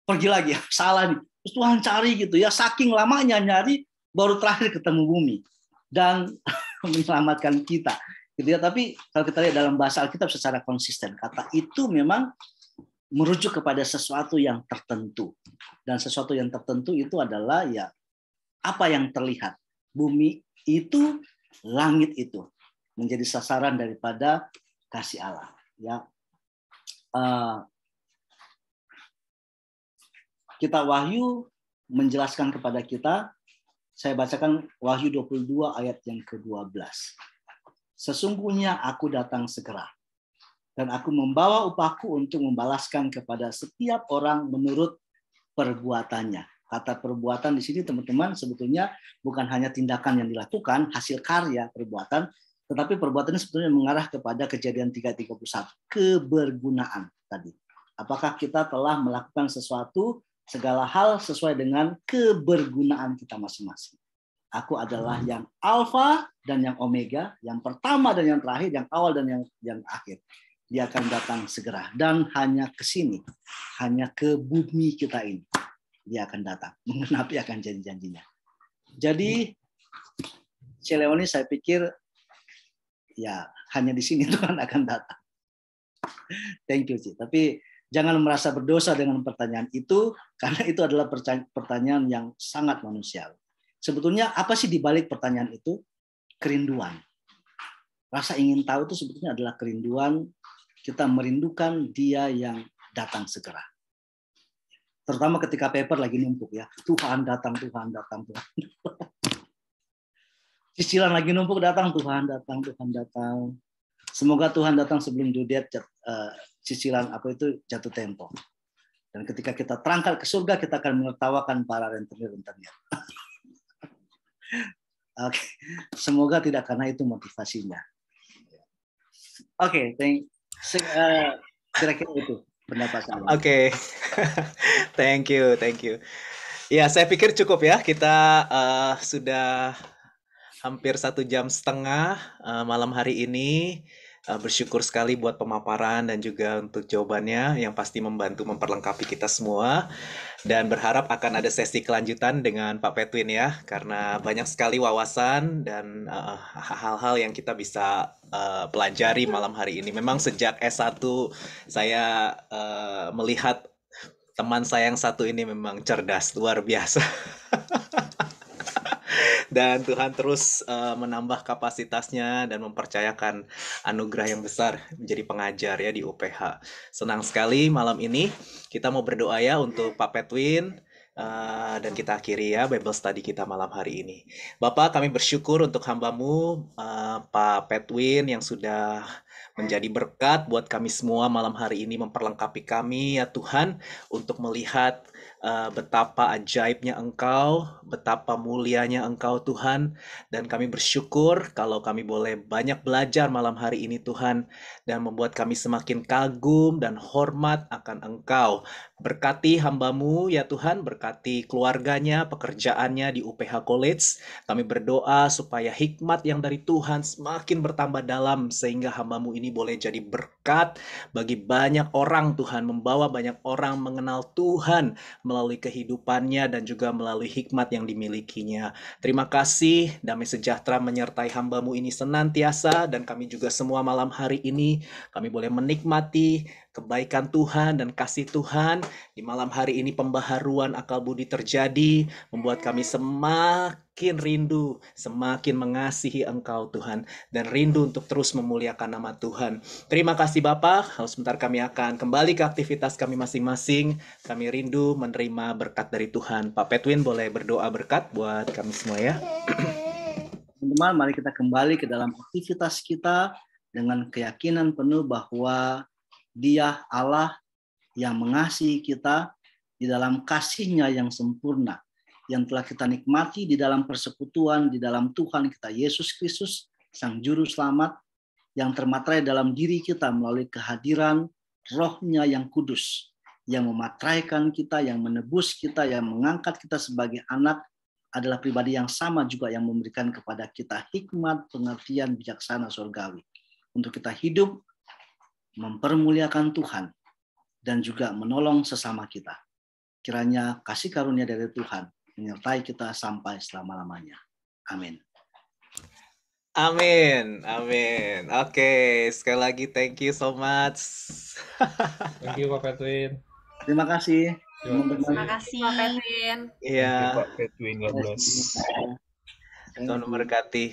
pergi lagi, salah nih. Terus Tuhan cari gitu ya, saking lamanya nyari, baru terakhir ketemu bumi dan menyelamatkan kita. Gitu ya. Tapi kalau kita lihat dalam bahasa Alkitab secara konsisten, kata itu memang merujuk kepada sesuatu yang tertentu. Dan sesuatu yang tertentu itu adalah ya apa yang terlihat. Bumi itu, langit itu menjadi sasaran daripada kasih Allah. Ya, kita Wahyu menjelaskan kepada kita, saya bacakan Wahyu 22 ayat yang ke-12. Sesungguhnya aku datang segera, dan aku membawa upahku untuk membalaskan kepada setiap orang menurut perbuatannya. Kata perbuatan di sini teman-teman sebetulnya bukan hanya tindakan yang dilakukan, hasil karya perbuatan, tetapi perbuatan ini sebetulnya mengarah kepada Kejadian 3:31, kebergunaan tadi. Apakah kita telah melakukan sesuatu, segala hal sesuai dengan kebergunaan kita masing-masing. Aku adalah yang Alfa dan yang Omega, yang pertama dan yang terakhir, yang awal dan yang akhir. Dia akan datang segera. Dan hanya ke sini, hanya ke bumi kita ini, dia akan datang, menggenapi akan janji-janjinya. Jadi, Celeoni saya pikir, ya hanya di sini Tuhan akan datang. Thank you, Ci. Tapi jangan merasa berdosa dengan pertanyaan itu, karena itu adalah pertanyaan yang sangat manusiawi. Sebetulnya apa sih dibalik pertanyaan itu? Kerinduan. Rasa ingin tahu itu sebetulnya adalah kerinduan. Kita merindukan Dia yang datang segera. Terutama ketika paper lagi numpuk ya. Tuhan datang, Tuhan datang, Tuhan. Cicilan lagi numpuk, datang, Tuhan datang, Tuhan datang. Semoga Tuhan datang sebelum due date cicilan apa itu jatuh tempo. Dan ketika kita terangkat ke surga, kita akan menertawakan para rentenir-rentenir. Oke, semoga tidak karena itu motivasinya. Oke, kira-kira itu pendapat saya. Oke. Thank you. Ya, saya pikir cukup ya. Kita sudah hampir 1,5 jam malam hari ini. Bersyukur sekali buat pemaparan dan juga untuk jawabannya yang pasti membantu memperlengkapi kita semua. Dan berharap akan ada sesi kelanjutan dengan Pak Petwin ya, karena banyak sekali wawasan dan hal-hal yang kita bisa pelajari malam hari ini. Memang sejak S1 saya melihat teman saya yang satu ini memang cerdas, luar biasa. Dan Tuhan terus menambah kapasitasnya dan mempercayakan anugerah yang besar menjadi pengajar ya di UPH. Senang sekali malam ini kita mau berdoa ya untuk Pak Petwin. Dan kita akhiri ya Bible study kita malam hari ini. Bapak, kami bersyukur untuk hamba-Mu Pak Petwin yang sudah menjadi berkat buat kami semua malam hari ini, memperlengkapi kami ya Tuhan untuk melihat betapa ajaibnya Engkau, betapa mulianya Engkau Tuhan, dan kami bersyukur kalau kami boleh banyak belajar malam hari ini Tuhan, dan membuat kami semakin kagum dan hormat akan Engkau. Berkati hamba-Mu ya Tuhan, berkati keluarganya, pekerjaannya di UPH College. Kami berdoa supaya hikmat yang dari Tuhan semakin bertambah dalam, sehingga hamba-Mu ini boleh jadi berkat bagi banyak orang Tuhan, membawa banyak orang mengenal Tuhan melalui kehidupannya dan juga melalui hikmat yang dimilikinya. Terima kasih, damai sejahtera menyertai hamba-Mu ini senantiasa, dan kami juga semua malam hari ini kami boleh menikmati kebaikan Tuhan dan kasih Tuhan. Di malam hari ini pembaharuan akal budi terjadi, membuat kami semakin rindu, semakin mengasihi Engkau Tuhan, dan rindu untuk terus memuliakan nama Tuhan. Terima kasih Bapak. Sebentar kami akan kembali ke aktivitas kami masing-masing. Kami rindu menerima berkat dari Tuhan. Pak Petwin boleh berdoa berkat buat kami semua ya. Teman-teman, mari kita kembali ke dalam aktivitas kita dengan keyakinan penuh bahwa Dia Allah yang mengasihi kita di dalam kasih-Nya yang sempurna, yang telah kita nikmati di dalam persekutuan di dalam Tuhan kita Yesus Kristus, Sang Juru Selamat, yang termaterai dalam diri kita melalui kehadiran Roh-Nya yang kudus, yang memateraikan kita, yang menebus kita, yang mengangkat kita sebagai anak, adalah pribadi yang sama juga yang memberikan kepada kita hikmat, pengertian, bijaksana surgawi, untuk kita hidup mempermuliakan Tuhan dan juga menolong sesama kita. Kiranya kasih karunia dari Tuhan menyertai kita sampai selama-lamanya. Amin. Amin, amin. Oke, sekali lagi thank you so much. Thank you Pak Petwin. Terima kasih teman-teman. Terima kasih Pak Petwin. Iya, Pak Petwin, God bless. Thank Tuhan you. memberkati.